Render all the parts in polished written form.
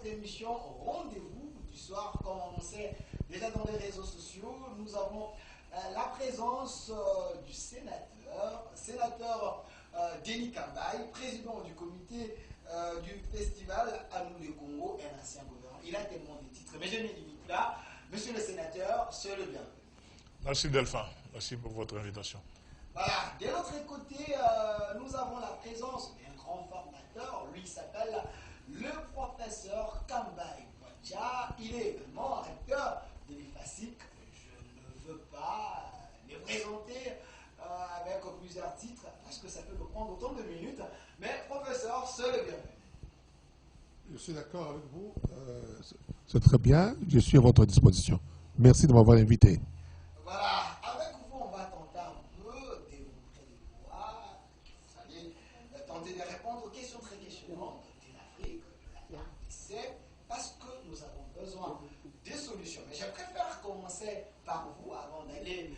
votre émission Rendez-vous du soir. Comme on sait déjà dans les réseaux sociaux, nous avons la présence du sénateur Denis Kambaye, président du comité du festival À nous le Congo, un ancien gouverneur. Il a tellement de titres, mais je me limite là. Monsieur le sénateur, c'est le bienvenu. Merci Delphin, merci pour votre invitation. Voilà, de l'autre côté, nous avons la présence d'un grand formateur, lui s'appelle le professeur Kambaye Boatia. Il est également recteur de l'IFASIC. Je ne veux pas le présenter avec plusieurs titres parce que ça peut me prendre autant de minutes, mais professeur, c'est le bienvenu. Je suis d'accord avec vous, c'est très bien, je suis à votre disposition. Merci de m'avoir invité. Voilà, avec vous, on va tenter un peu de vous prévoir. Vous allez tenter de répondre aux questions très questionnantes de l'Afrique, de la RDC, parce que nous avons besoin de solutions. Mais je préfère commencer par vous avant d'aller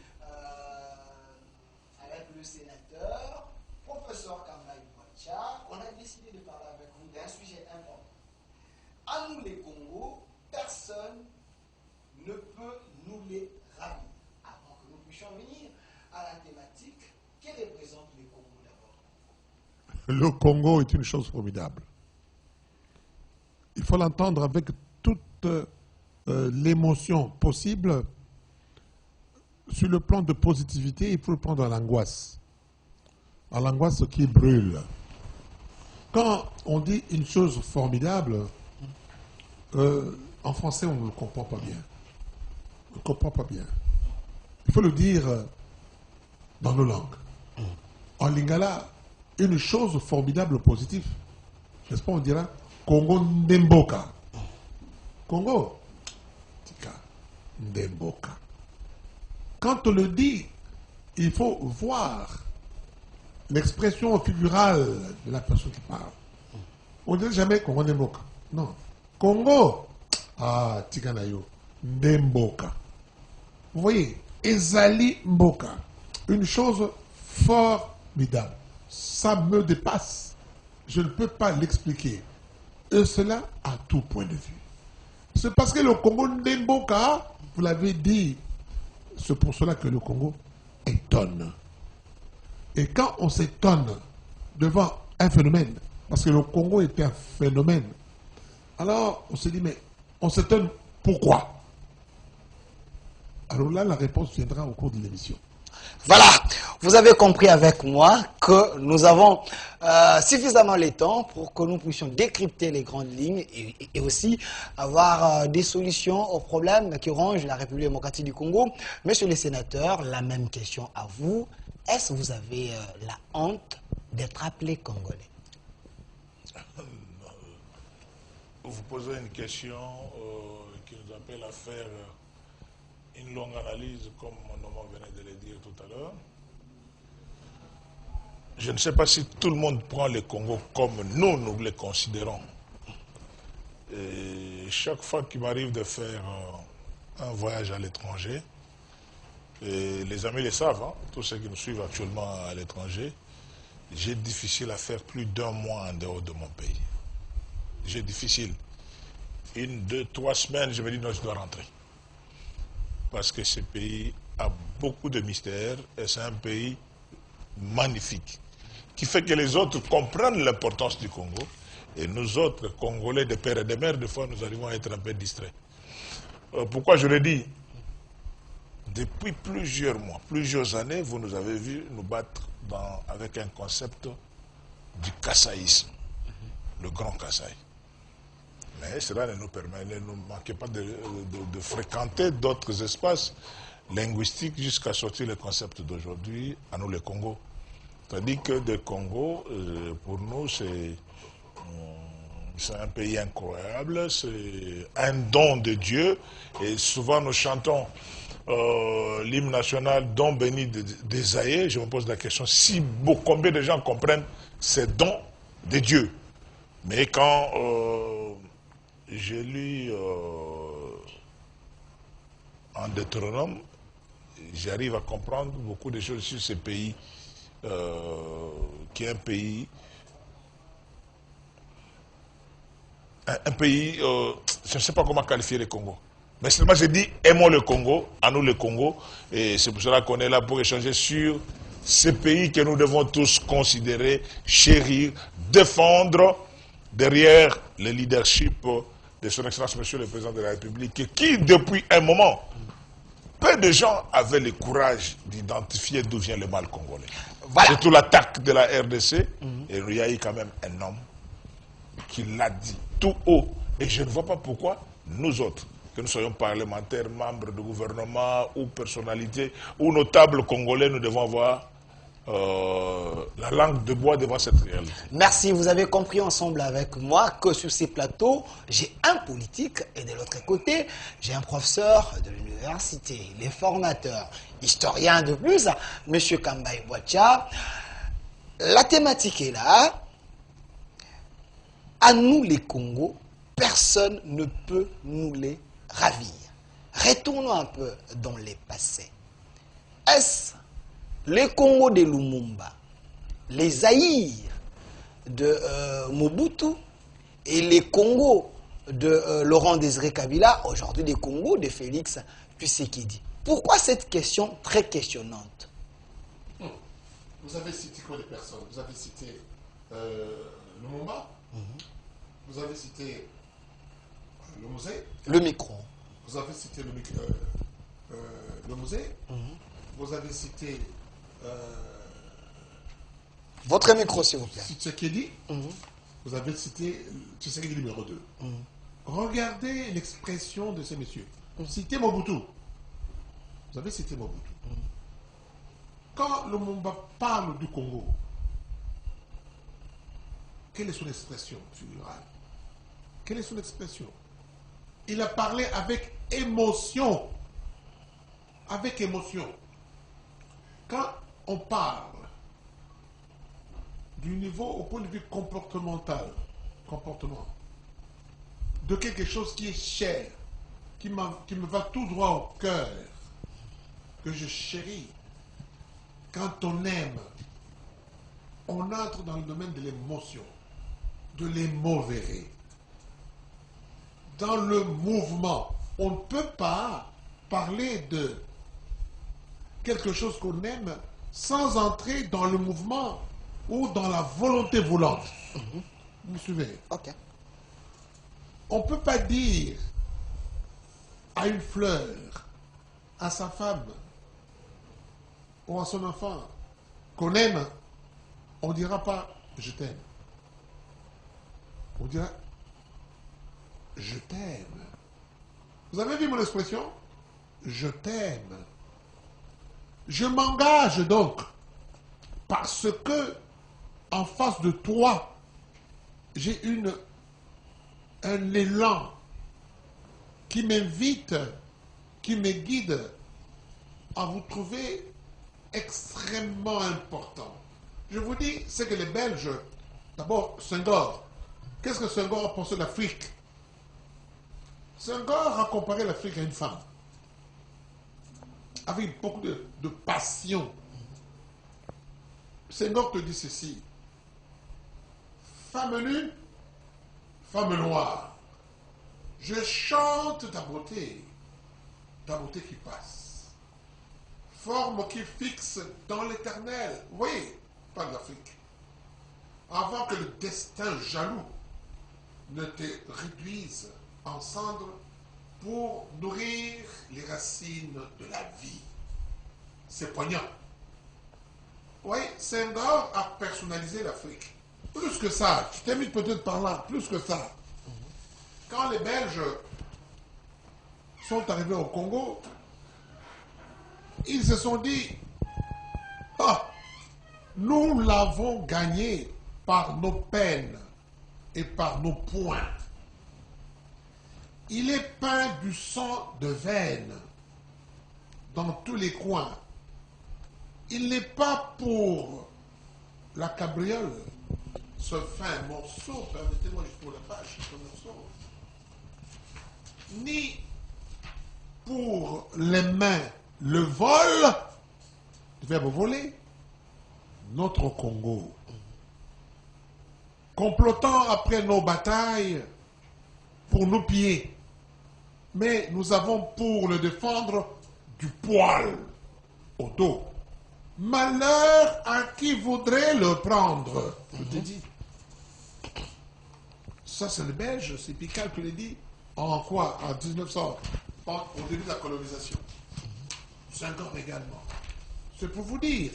avec le sénateur, professeur Kambaye Boatia. On a décidé de parler avec vous d'un sujet important. À nous les Congo, personne ne peut nous les ramener. Avant que nous puissions venir à la thématique, que représente le Congo d'abord? Le Congo est une chose formidable. Il faut l'entendre avec toute l'émotion possible. Sur le plan de positivité, il faut le prendre à l'angoisse. À l'angoisse qui brûle. Quand on dit une chose formidable, en français, on ne le comprend pas bien. On ne comprend pas bien. Il faut le dire dans nos langues. En lingala, une chose formidable positive. N'est-ce pas, on dira Congo Ndemboka. Congo, Tika Ndemboka. Quand on le dit, il faut voir l'expression figurale de la personne qui parle. On ne dit jamais Congo Ndemboka. Non. Congo, ah, Tiganayo, Ndemboka. Vous voyez, Ezali Mboka, une chose formidable. Ça me dépasse. Je ne peux pas l'expliquer. Et cela à tout point de vue. C'est parce que le Congo Ndemboka, vous l'avez dit, c'est pour cela que le Congo étonne. Et quand on s'étonne devant un phénomène, parce que le Congo est un phénomène, alors on se dit, mais on s'étonne pourquoi? Alors là, la réponse viendra au cours de l'émission. Voilà, vous avez compris avec moi que nous avons suffisamment le temps pour que nous puissions décrypter les grandes lignes et aussi avoir des solutions aux problèmes qui rongent la République démocratique du Congo. Monsieur le sénateur, la même question à vous. Est-ce que vous avez la honte d'être appelé Congolais? Vous posez une question qui nous appelle à faire une longue analyse, comme mon nom venait de le dire tout à l'heure. Je ne sais pas si tout le monde prend le Congo comme nous le considérons. Et chaque fois qu'il m'arrive de faire un voyage à l'étranger, et les amis le savent, hein, tous ceux qui nous suivent actuellement à l'étranger, j'ai difficile à faire plus d'un mois en dehors de mon pays. J'ai difficile. 1, 2, 3 semaines, je me dis non, je dois rentrer. Parce que ce pays a beaucoup de mystères et c'est un pays magnifique qui fait que les autres comprennent l'importance du Congo et nous autres, Congolais de père et de mère, des fois nous arrivons à être un peu distraits. Pourquoi je le dis? Depuis plusieurs mois, plusieurs années, vous nous avez vu nous battre avec un concept du kassaïsme, le grand Kasaï. Mais cela ne nous manquait pas de fréquenter d'autres espaces linguistiques jusqu'à sortir le concept d'aujourd'hui, à nous le Congo. C'est-à-dire que le Congo, pour nous, c'est un pays incroyable, c'est un don de Dieu. Et souvent nous chantons l'hymne national don béni d'Ésaïe. Je me pose la question, combien de gens comprennent ces dons de Dieu? Mais quand j'ai lu en Deutéronome, j'arrive à comprendre beaucoup de choses sur ce pays, qui est un pays un pays, je ne sais pas comment qualifier le Congo. Mais seulement je dis, aimons le Congo, à nous le Congo, et c'est pour cela qu'on est là pour échanger sur ces pays que nous devons tous considérer, chérir, défendre derrière le leadership de son Excellence Monsieur le Président de la République, qui depuis un moment, peu de gens avaient le courage d'identifier d'où vient le mal congolais. Voilà. Surtout l'attaque de la RDC, et il y a eu quand même un homme qui l'a dit tout haut. Et je ne vois pas pourquoi nous autres, que nous soyons parlementaires, membres de gouvernement ou personnalités ou notables congolais, nous devons avoir la langue de bois devant cette réalité. Merci, vous avez compris ensemble avec moi que sur ces plateaux, j'ai un politique et de l'autre côté, j'ai un professeur de l'université, les formateurs, historien de plus, M. Kambaï Boacha. La thématique est là. À nous les Congos, personne ne peut nous les ravir. Retournons un peu dans les passés. Est-ce les Congos de Lumumba, les Zaïre de Mobutu et les Congos de Laurent Désiré Kabila, aujourd'hui des Congos de Félix Tshisekedi? Pourquoi cette question très questionnante? Vous avez cité quoi des personnes? Vous avez cité Lumumba, vous avez cité le musée, le micro. vous avez cité le musée, vous avez cité Votre micro, s'il vous plaît. Tshisekedi, vous avez cité Tshisekedi numéro 2. Regardez l'expression de ces messieurs. Citez Mobutu. Vous avez cité Mobutu. Quand Lumumba parle du Congo, quelle est son expression figurale? Quelle est son expression? Il a parlé avec émotion. Avec émotion. Quand on parle du niveau au point de vue comportemental, de quelque chose qui est cher, qui me va tout droit au cœur, que je chéris, quand on aime, on entre dans le domaine de l'émotion, de l'émouvéré. Dans le mouvement, on ne peut pas parler de quelque chose qu'on aime sans entrer dans le mouvement ou dans la volonté volante. Vous me suivez? Ok. On ne peut pas dire à une fleur, à sa femme ou à son enfant qu'on aime, on ne dira pas « je t'aime ». On dira « je t'aime ». Vous avez vu mon expression? Je t'aime. Je m'engage donc parce que en face de toi, j'ai un élan qui m'invite, qui me guide à vous trouver extrêmement important. Je vous dis, c'est que les Belges, d'abord Senghor, qu'est-ce que Senghor a pensé de l'Afrique? Senghor a comparé l'Afrique à une femme, avec beaucoup de passion. Senghor te dit ceci: femme nue, femme noire, je chante ta beauté qui passe, forme qui fixe dans l'éternel. Oui, pas de l'Afrique. Avant que le destin jaloux ne te réduise en cendres pour nourrir les racines de la vie. C'est poignant. Oui, Senghor a personnalisé l'Afrique. Plus que ça, je t'invite peut-être par là, plus que ça. Quand les Belges sont arrivés au Congo, ils se sont dit, ah, nous l'avons gagné par nos peines et par nos poings. Il est peint du sang de veine dans tous les coins. Il n'est pas pour la cabriole, ce fin morceau, permettez-moi juste pour la page, ce morceau, ni pour les mains le vol, le verbe voler, notre Congo. Complotant après nos batailles, pour nous piller. Mais nous avons pour le défendre du poil au dos. Malheur à qui voudrait le prendre. Je t'ai dit. Ça, c'est le Belge, c'est Pical qui l'a dit. En quoi? En 1900, au début de la colonisation. 5 ans également. C'est pour vous dire.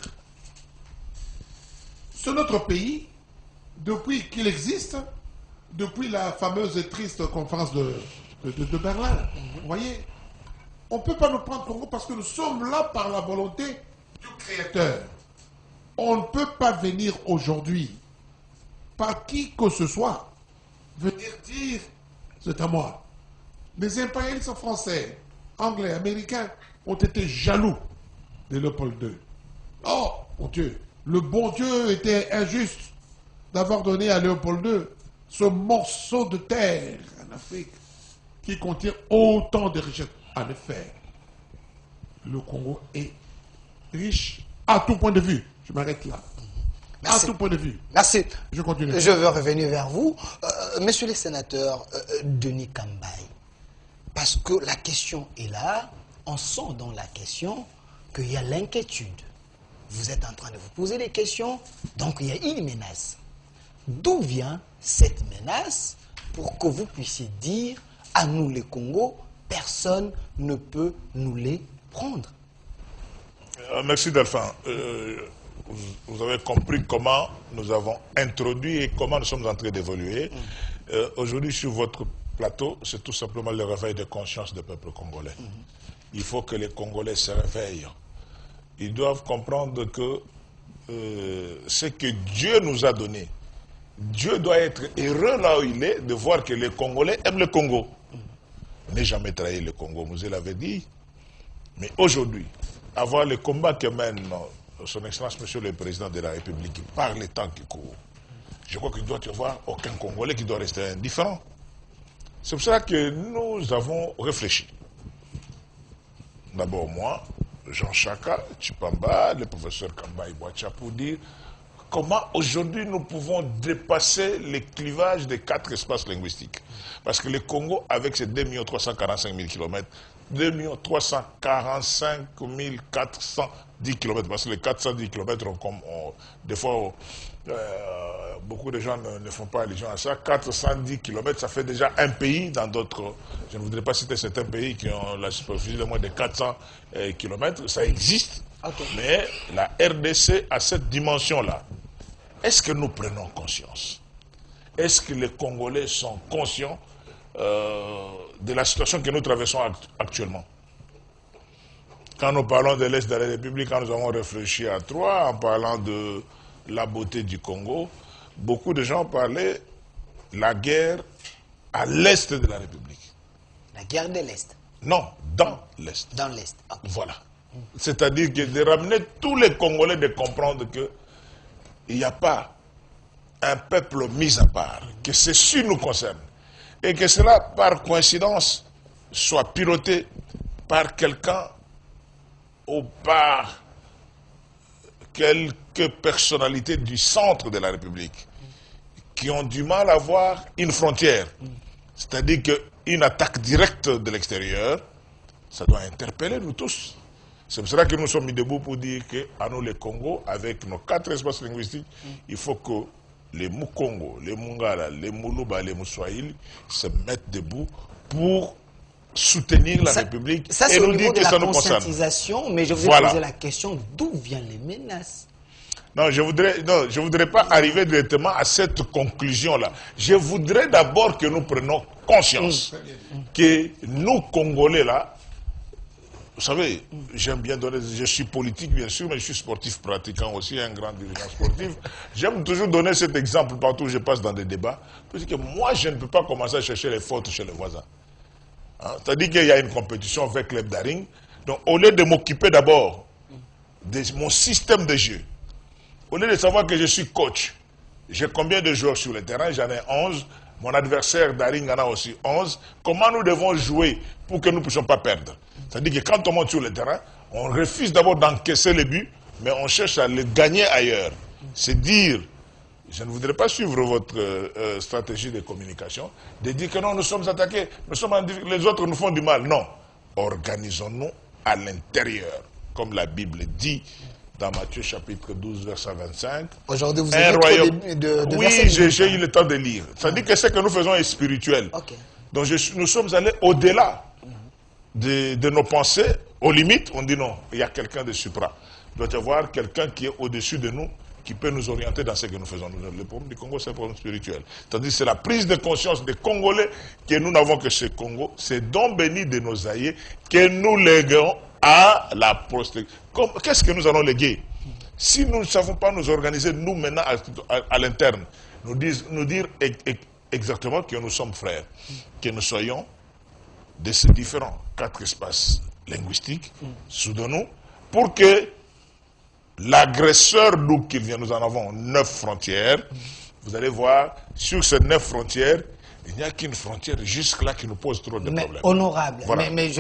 C'est notre pays, depuis qu'il existe, depuis la fameuse et triste conférence de Berlin. Vous voyez, on ne peut pas nous prendre Congo parce que nous sommes là par la volonté du Créateur. On ne peut pas venir aujourd'hui, par qui que ce soit, venir dire, c'est à moi. Les impérialistes français, anglais, américains ont été jaloux de Léopold II. Oh, mon Dieu, le bon Dieu était injuste d'avoir donné à Léopold II ce morceau de terre en Afrique qui contient autant de richesses. En effet, le Congo est riche à tout point de vue. Je m'arrête là. Merci. À tout point de vue. Merci. Je continue. Je veux revenir vers vous. Monsieur le sénateur Denis Kambaï, parce que la question est là, on sent dans la question qu'il y a l'inquiétude. Vous êtes en train de vous poser des questions, donc il y a une menace. D'où vient cette menace pour que vous puissiez dire à nous les Congos, personne ne peut nous les prendre? Merci Delphin. Vous avez compris comment nous avons introduit et comment nous sommes en train d'évoluer. Aujourd'hui, sur votre plateau, c'est tout simplement le réveil de conscience du peuple congolais. Il faut que les Congolais se réveillent. Ils doivent comprendre que ce que Dieu nous a donné, Dieu doit être heureux là où il est de voir que les Congolais aiment le Congo. N'est jamais trahi le Congo, vous l'avez dit. Mais aujourd'hui, avoir le combat que mène son Excellence, Monsieur le Président de la République, par les temps qui courent, je crois qu'il doit y avoir aucun Congolais qui doit rester indifférent. C'est pour cela que nous avons réfléchi. D'abord moi, Jean Chaka, Chipamba, le professeur Kambaï Boacha, pour dire comment aujourd'hui nous pouvons dépasser les clivages des 4 espaces linguistiques. Parce que le Congo, avec ses 2 345 000 km, 2 345 410 km, parce que les 410 km, des fois, beaucoup de gens ne font pas allusion à ça. 410 km, ça fait déjà un pays dans d'autres. Je ne voudrais pas citer certains pays qui ont la superficie de moins de 400 km. Ça existe. Okay. Mais la RDC a cette dimension-là. Est-ce que nous prenons conscience? Est-ce que les Congolais sont conscients de la situation que nous traversons actuellement? Quand nous parlons de l'Est de la République, quand nous avons réfléchi à Troyes, en parlant de la beauté du Congo, beaucoup de gens parlaient de la guerre à l'Est de la République. La guerre de l'Est? Non, dans l'Est. Dans l'Est, okay. Voilà. C'est-à-dire que de ramener tous les Congolais de comprendre que il n'y a pas un peuple mis à part, que ceci nous concerne, et que cela, par coïncidence, soit piloté par quelqu'un ou par quelques personnalités du centre de la République qui ont du mal à voir une frontière. C'est-à-dire qu'une attaque directe de l'extérieur, ça doit interpeller nous tous. C'est pour cela que nous sommes mis debout pour dire qu'à nous les Congo, avec nos 4 espaces linguistiques, il faut que les Mukongo, les Mungala, les Muluba, les Moussoaïl se mettent debout pour soutenir la République et nous dire que ça nous concerne. Mais je vous ai posé la question, d'où viennent les menaces? Non, je voudrais pas arriver directement à cette conclusion-là. Je voudrais d'abord que nous prenions conscience que nous, Congolais, là, vous savez, j'aime bien donner, je suis politique bien sûr, mais je suis sportif pratiquant aussi, un grand dirigeant sportif. J'aime toujours donner cet exemple partout où je passe dans des débats. Parce que moi, je ne peux pas commencer à chercher les fautes chez les voisins. Hein? C'est-à-dire qu'il y a une compétition avec Club Daring. Donc, au lieu de m'occuper d'abord de mon système de jeu, au lieu de savoir que je suis coach, j'ai combien de joueurs sur le terrain? J'en ai 11. Mon adversaire Daring en a aussi 11. Comment nous devons jouer pour que nous ne puissions pas perdre? C'est-à-dire que quand on monte sur le terrain, on refuse d'abord d'encaisser les buts, mais on cherche à les gagner ailleurs. C'est dire je ne voudrais pas suivre votre stratégie de communication, de dire que non, nous sommes attaqués, les autres nous font du mal. Non, organisons-nous à l'intérieur, comme la Bible dit dans Matthieu chapitre 12, verset 25. Aujourd'hui, vous avez trop de oui, versets. j'ai eu le temps de lire. Ça dit que ce que nous faisons est spirituel. Okay. Donc nous sommes allés au-delà de nos pensées. Aux limites, on dit non, il y a quelqu'un de supra. Il doit y avoir quelqu'un qui est au-dessus de nous, qui peut nous orienter dans ce que nous faisons. Le problème du Congo, c'est un problème spirituel. C'est-à-dire c'est la prise de conscience des Congolais que nous n'avons que ce Congo. C'est don béni de nos aïeux que nous léguons à la postérité. Qu'est-ce que nous allons léguer? Si nous ne savons pas nous organiser, nous maintenant, à l'interne, nous dire exactement que nous sommes frères, que nous soyons de ces différents 4 espaces linguistiques, soutenons, pour que l'agresseur d'où qu'il vient, nous en avons 9 frontières. Vous allez voir, sur ces 9 frontières, il n'y a qu'une frontière jusque-là qui nous pose trop de problèmes. Honorable, voilà. mais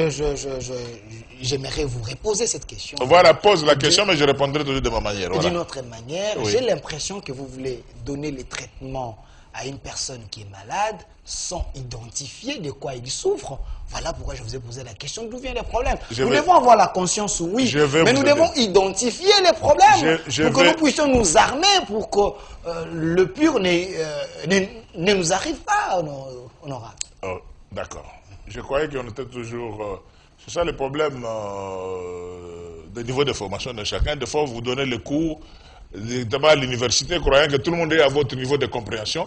j'aimerais vous reposer cette question. Voilà, pose la question, mais je répondrai toujours de ma manière. Voilà. D'une autre manière, oui. J'ai l'impression que vous voulez donner les traitements à une personne qui est malade sans identifier de quoi il souffre. Voilà pourquoi je vous ai posé la question, d'où viennent les problèmes. Nous devons avoir la conscience, oui, mais nous devons identifier les problèmes pour que nous puissions nous armer, pour que le pur ne nous arrive pas, honorable. Oh, d'accord. Je croyais qu'on était toujours... c'est ça le problème du niveau de formation de chacun. Des fois, vous donnez le cours d'abord à l'université, croyant que tout le monde est à votre niveau de compréhension,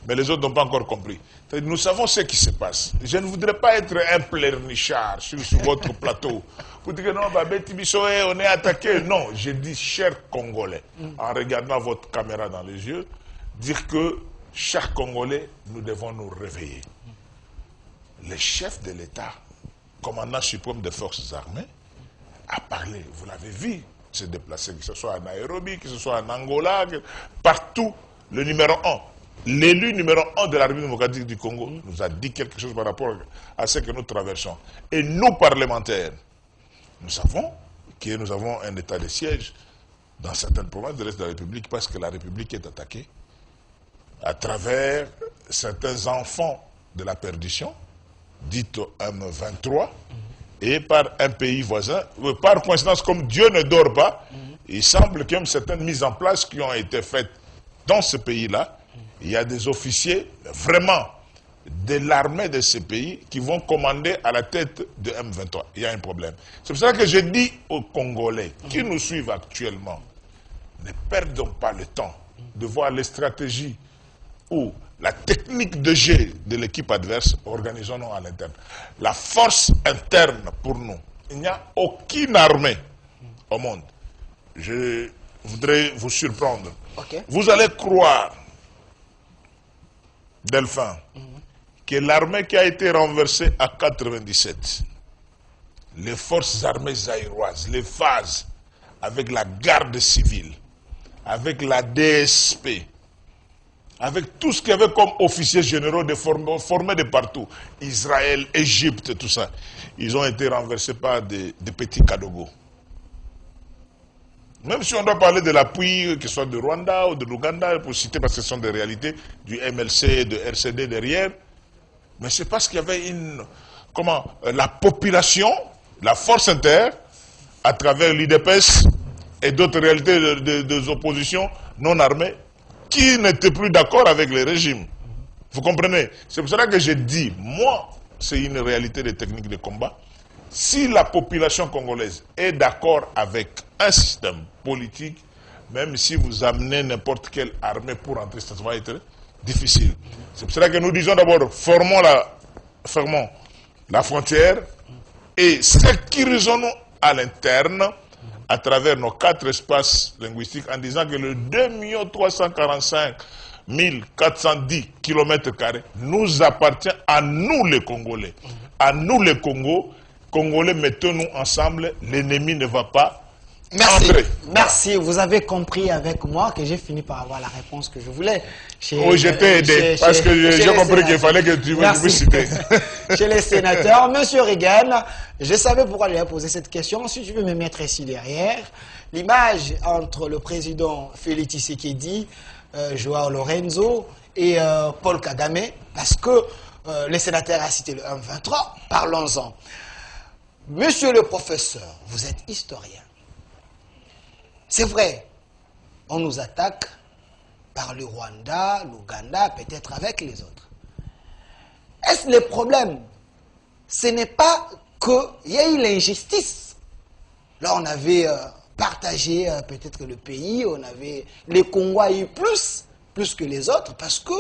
mais les autres n'ont pas encore compris. Nous savons ce qui se passe. Je ne voudrais pas être un pleurnichard sur votre plateau. Vous dites que non, on est attaqué. Non, je dis, chers Congolais, en regardant votre caméra dans les yeux, dire que, chers Congolais, nous devons nous réveiller. Le chef de l'État, commandant suprême des forces armées, a parlé, vous l'avez vu, se déplacer, que ce soit à Nairobi, que ce soit en Angola, partout, le numéro 1, l'élu numéro 1 de la République démocratique du Congo nous a dit quelque chose par rapport à ce que nous traversons. Et nous, parlementaires, nous savons que nous avons un état de siège dans certaines provinces de l'Est de la République parce que la République est attaquée à travers certains enfants de la perdition, dites M23, et par un pays voisin, par coïncidence, comme Dieu ne dort pas, il semble qu'il y a certaines mises en place qui ont été faites dans ce pays-là. Il y a des officiers, vraiment, de l'armée de ce pays qui vont commander à la tête de M23. Il y a un problème. C'est pour ça que je dis aux Congolais qui nous suivent actuellement, ne perdons pas le temps de voir les stratégies ou la technique de jeu de l'équipe adverse, organisons-nous à l'interne. La force interne pour nous, il n'y a aucune armée au monde. Je voudrais vous surprendre. Okay. Vous allez croire, Delphin, que l'armée qui a été renversée à 97, les forces armées zaïroises, les phases, avec la garde civile, avec la DSP, avec tout ce qu'il y avait comme officiers généraux formés de partout, Israël, Égypte, tout ça, ils ont été renversés par des petits Kadogo. Même si on doit parler de l'appui, que ce soit de Rwanda ou de l'Ouganda, pour citer, parce que ce sont des réalités, du MLC, de RCD derrière, mais c'est parce qu'il y avait la population, la force inter, à travers l'IDPS et d'autres réalités des oppositions non armées, qui n'étaient plus d'accord avec les régimes. Vous comprenez? C'est pour cela que je dis, moi, c'est une réalité des techniques de combat. Si la population congolaise est d'accord avec un système politique, même si vous amenez n'importe quelle armée pour entrer, ça va être difficile. C'est pour cela que nous disons d'abord, fermons la frontière et sécurisons-nous à l'interne à travers nos 4 espaces linguistiques en disant que le 2 345 410 km² nous appartient à nous les Congolais. À nous les Congolais, mettons-nous ensemble, l'ennemi ne va pas entrer. Merci, vous avez compris avec moi que j'ai fini par avoir la réponse que je voulais. Oui, je t'ai aidé, parce que j'ai compris qu'il fallait que tu me cites. Chez les sénateurs, Monsieur Reagan, je savais pourquoi j'avais posé cette question. Si tu veux me mettre ici derrière, l'image entre le président Félix Tshisekedi, Joao Lorenzo et Paul Kagame, parce que le sénateur a cité le 1-23, parlons-en. Monsieur le professeur, vous êtes historien. C'est vrai, on nous attaque par le Rwanda, l'Ouganda, peut-être avec les autres. Est-ce le problème? Ce n'est pas qu'il y a eu l'injustice. Là, on avait partagé peut-être le pays, les Congos a eu plus que les autres, parce que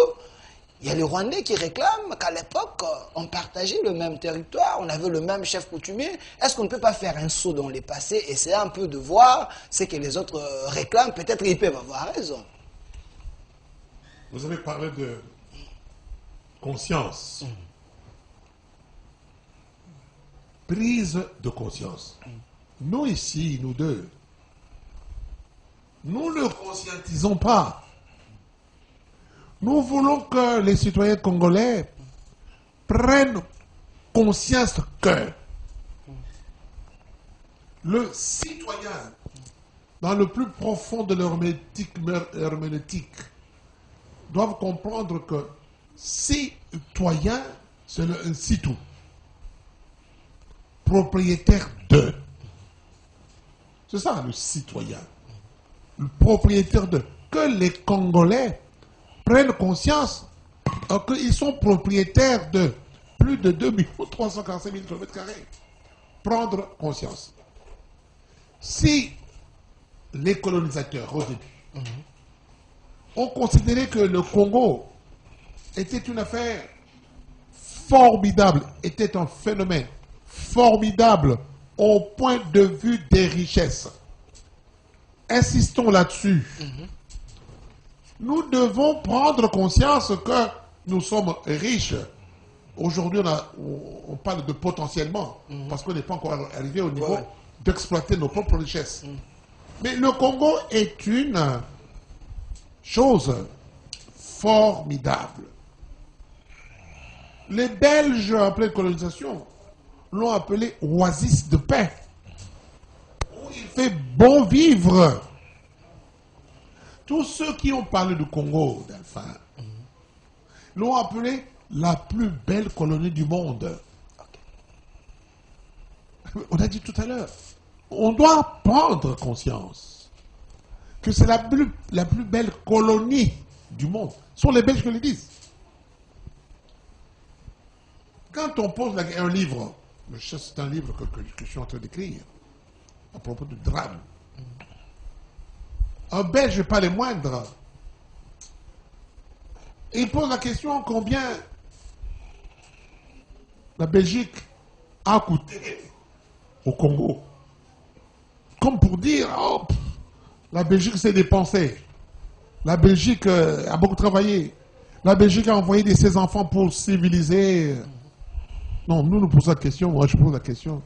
il y a les Rwandais qui réclament qu'à l'époque, on partageait le même territoire, on avait le même chef coutumier. Est-ce qu'on ne peut pas faire un saut dans le passé, essayer un peu de voir ce que les autres réclament? Peut-être qu'ils peuvent avoir raison. Vous avez parlé de conscience. Prise de conscience. Nous ici, nous deux, nous ne conscientisons pas. Nous voulons que les citoyens congolais prennent conscience que le citoyen, dans le plus profond de leur herméneutique, doivent comprendre que citoyen, c'est un citou, propriétaire de. C'est ça le citoyen, le propriétaire de. Que les Congolais prennent conscience qu'ils sont propriétaires de plus de 2 345 000 km². Prendre conscience. Si les colonisateurs, au début, ont considéré que le Congo était une affaire formidable, était un phénomène formidable au point de vue des richesses, insistons là-dessus. Nous devons prendre conscience que nous sommes riches. Aujourd'hui, on parle de potentiellement, parce qu'on n'est pas encore arrivé au niveau d'exploiter nos propres richesses. Mais le Congo est une chose formidable. Les Belges, en pleine colonisation, l'ont appelé oasis de paix, où il fait bon vivre. Tous ceux qui ont parlé du Congo, d'Alpha, l'ont appelé la plus belle colonie du monde. On a dit tout à l'heure, on doit prendre conscience que c'est la plus belle colonie du monde. Ce sont les Belges qui le disent. Quand on pose un livre, c'est un livre que je suis en train d'écrire, à propos du drame. Un Belge, pas les moindres, il pose la question combien la Belgique a coûté au Congo. Comme pour dire, oh, la Belgique s'est dépensée. La Belgique a beaucoup travaillé. La Belgique a envoyé ses enfants pour civiliser. Non, nous posons la question, moi je pose la question,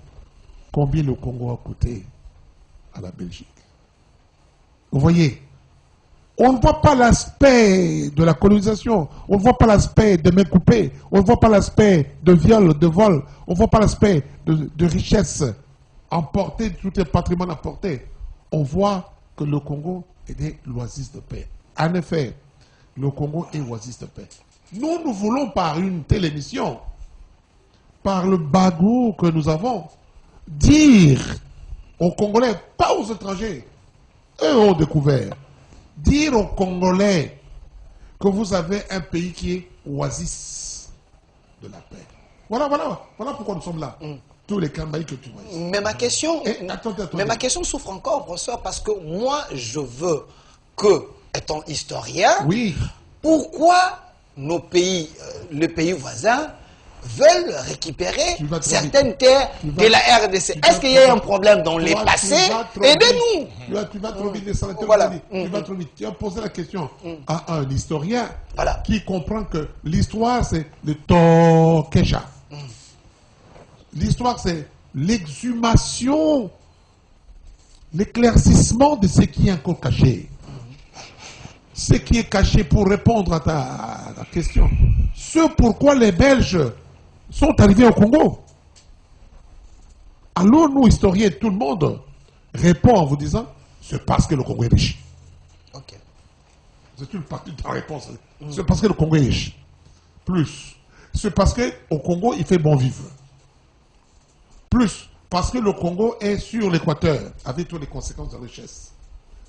combien le Congo a coûté à la Belgique? Vous voyez, on ne voit pas l'aspect de la colonisation, on ne voit pas l'aspect de main coupée, on ne voit pas l'aspect de viol, de vol, on ne voit pas l'aspect de richesse emportée, tout est patrimoine emporté. On voit que le Congo est des oasis de paix. En effet, le Congo est oasis de paix. Nous voulons par une telle émission, par le bagou que nous avons, dire aux Congolais, pas aux étrangers, eux ont découvert, dire aux Congolais que vous avez un pays qui est oasis de la paix. Voilà pourquoi nous sommes là. Tous les Kambaï que tu vois ici. Mais ma question, attendez. Mais ma question souffre encore, professeur, parce que moi, je veux que, étant historien, oui, pourquoi nos pays, les pays voisins, veulent récupérer certaines terres de la RDC. Est-ce qu'il y a un problème dans les passés? Aidez-nous. Tu vas trop vite, Voilà. Tu vas trop vite. Tu as posé la question à un historien Voilà. qui comprend que l'histoire, c'est le Tokesha. L'histoire, c'est l'exhumation, l'éclaircissement de ce qui est encore caché. Ce qui est caché, pour répondre à ta question. Ce pourquoi les Belges sont arrivés au Congo. Alors nous, historiens, tout le monde répond en vous disant, c'est parce que le Congo est riche. Ok. C'est une partie de la réponse. C'est parce que le Congo est riche. Plus. C'est parce qu'au Congo, il fait bon vivre. Plus. Parce que le Congo est sur l'équateur, avec toutes les conséquences de la richesse.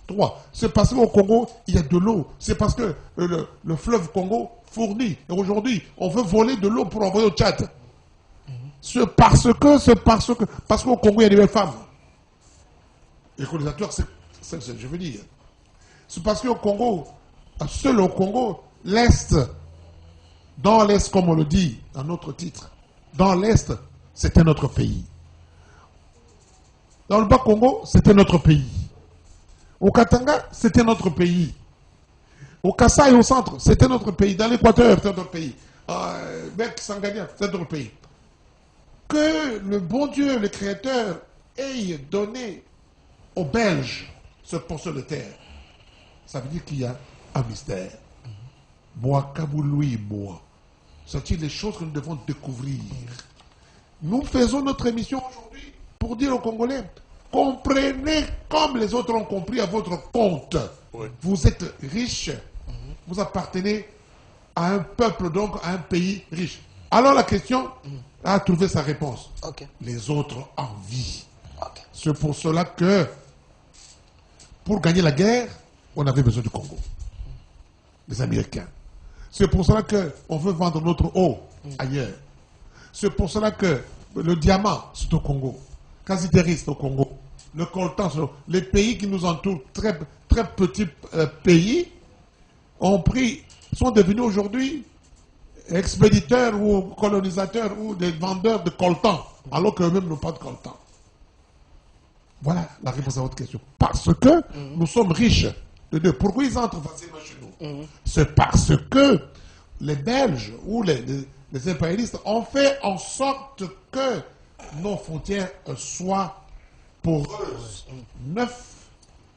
3. C'est parce qu'au Congo, il y a de l'eau. C'est parce que le fleuve Congo fournit. Et aujourd'hui, on veut voler de l'eau pour envoyer au Tchad. C'est parce qu'au Congo, il y a des belles femmes. Les colonisateurs, c'est ce que je veux dire. C'est parce qu'au Congo, seul au Congo, l'Est, dans l'Est, comme on le dit dans notre titre, dans l'Est, c'était notre pays. Dans le Bas-Congo, c'était notre pays. Au Katanga, c'était notre pays. Au Kasaï, au centre, c'était notre pays. Dans l'Équateur, c'était notre pays. Bec Sangania, c'était notre pays. Que le bon Dieu, le Créateur, ait donné aux Belges ce portion de terre, ça veut dire qu'il y a un mystère. Bois, Kabouloui, bois. C'est-à-dire les choses que nous devons découvrir. Nous faisons notre émission aujourd'hui pour dire aux Congolais, comprenez comme les autres ont compris à votre compte. Oui. Vous êtes riche, vous appartenez à un peuple, donc à un pays riche. Alors la question a trouvé sa réponse. Okay. Les autres envient. Okay. C'est pour cela que, pour gagner la guerre, on avait besoin du Congo. Les Américains. C'est pour cela qu'on veut vendre notre eau ailleurs. C'est pour cela que le diamant, c'est au Congo. Casiterie, c'est au Congo. Le coltan, c'est au Congo. Les pays qui nous entourent, très, très petits pays, sont devenus aujourd'hui expéditeurs ou colonisateurs ou des vendeurs de coltan, alors qu'eux-mêmes n'ont pas de coltan. Voilà la réponse à votre question. Parce que nous sommes riches de deux. Pourquoi ils entrent facilement chez nous? C'est parce que les Belges ou les impérialistes ont fait en sorte que nos frontières soient poreuses. 9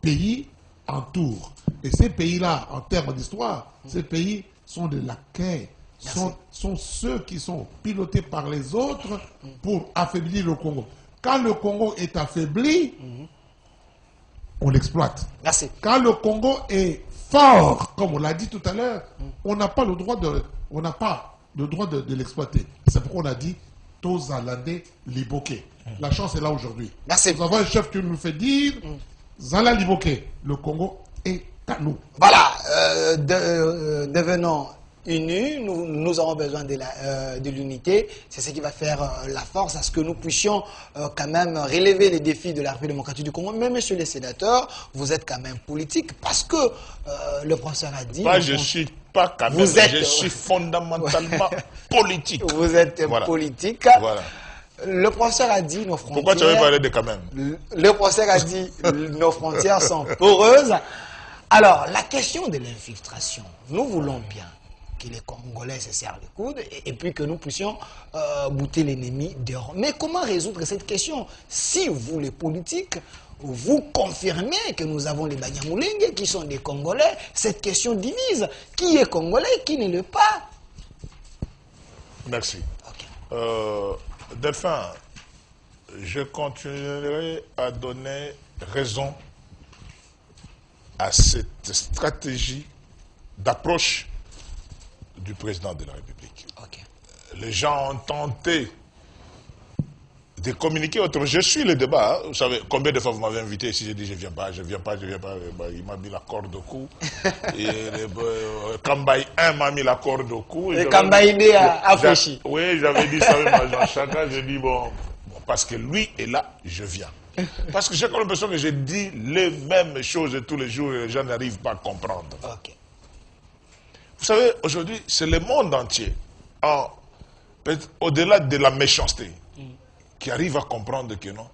pays entourent. Et ces pays-là, en termes d'histoire, ces pays sont des laquais, sont ceux qui sont pilotés par les autres pour affaiblir le Congo. Quand le Congo est affaibli, on l'exploite. Merci. Quand le Congo est fort, comme on l'a dit tout à l'heure, on n'a pas le droit de l'exploiter. C'est pourquoi on a dit Tozalade Liboké. La chance est là aujourd'hui. Merci. Nous avons un chef qui nous fait dire Zala Liboké. Le Congo est à nous. Voilà, devenons unis, nous aurons besoin de l'unité. C'est ce qui va faire la force à ce que nous puissions quand même relever les défis de la République démocratique du Congo. Mais monsieur le sénateur, vous êtes quand même politique parce que le professeur a dit... je ne suis pas quand même, je suis fondamentalement politique. Vous êtes politique. Voilà. Le professeur a dit nos frontières... Pourquoi tu avais parlé de quand même? Le professeur a dit nos frontières sont poreuses. Alors, la question de l'infiltration, nous voulons bien que les Congolais se serrent les coudes et puis que nous puissions bouter l'ennemi dehors. Mais comment résoudre cette question si vous, les politiques, vous confirmez que nous avons les Banyamulenge qui sont des Congolais? Cette question divise. Qui est Congolais, qui ne l'est pas? Merci. Okay. Delphin, je continuerai à donner raison à cette stratégie d'approche du président de la République. Okay. Les gens ont tenté de communiquer autrement. Je suis le débat. Hein. Vous savez, combien de fois vous m'avez invité ici, j'ai dit je ne viens pas, je ne viens pas, je ne viens pas. Il m'a mis la corde au cou. Et Kambaï 1 m'a mis la corde au cou. Et Kambaï 2 a fléchi. Oui, j'avais dit ça même à Jean Chaka. J'ai dit bon, parce que lui est là, je viens. Parce que j'ai comme l'impression que je dis les mêmes choses tous les jours et les gens n'arrivent pas à comprendre. Okay. Vous savez, aujourd'hui, c'est le monde entier, au-delà de la méchanceté, qui arrive à comprendre que non,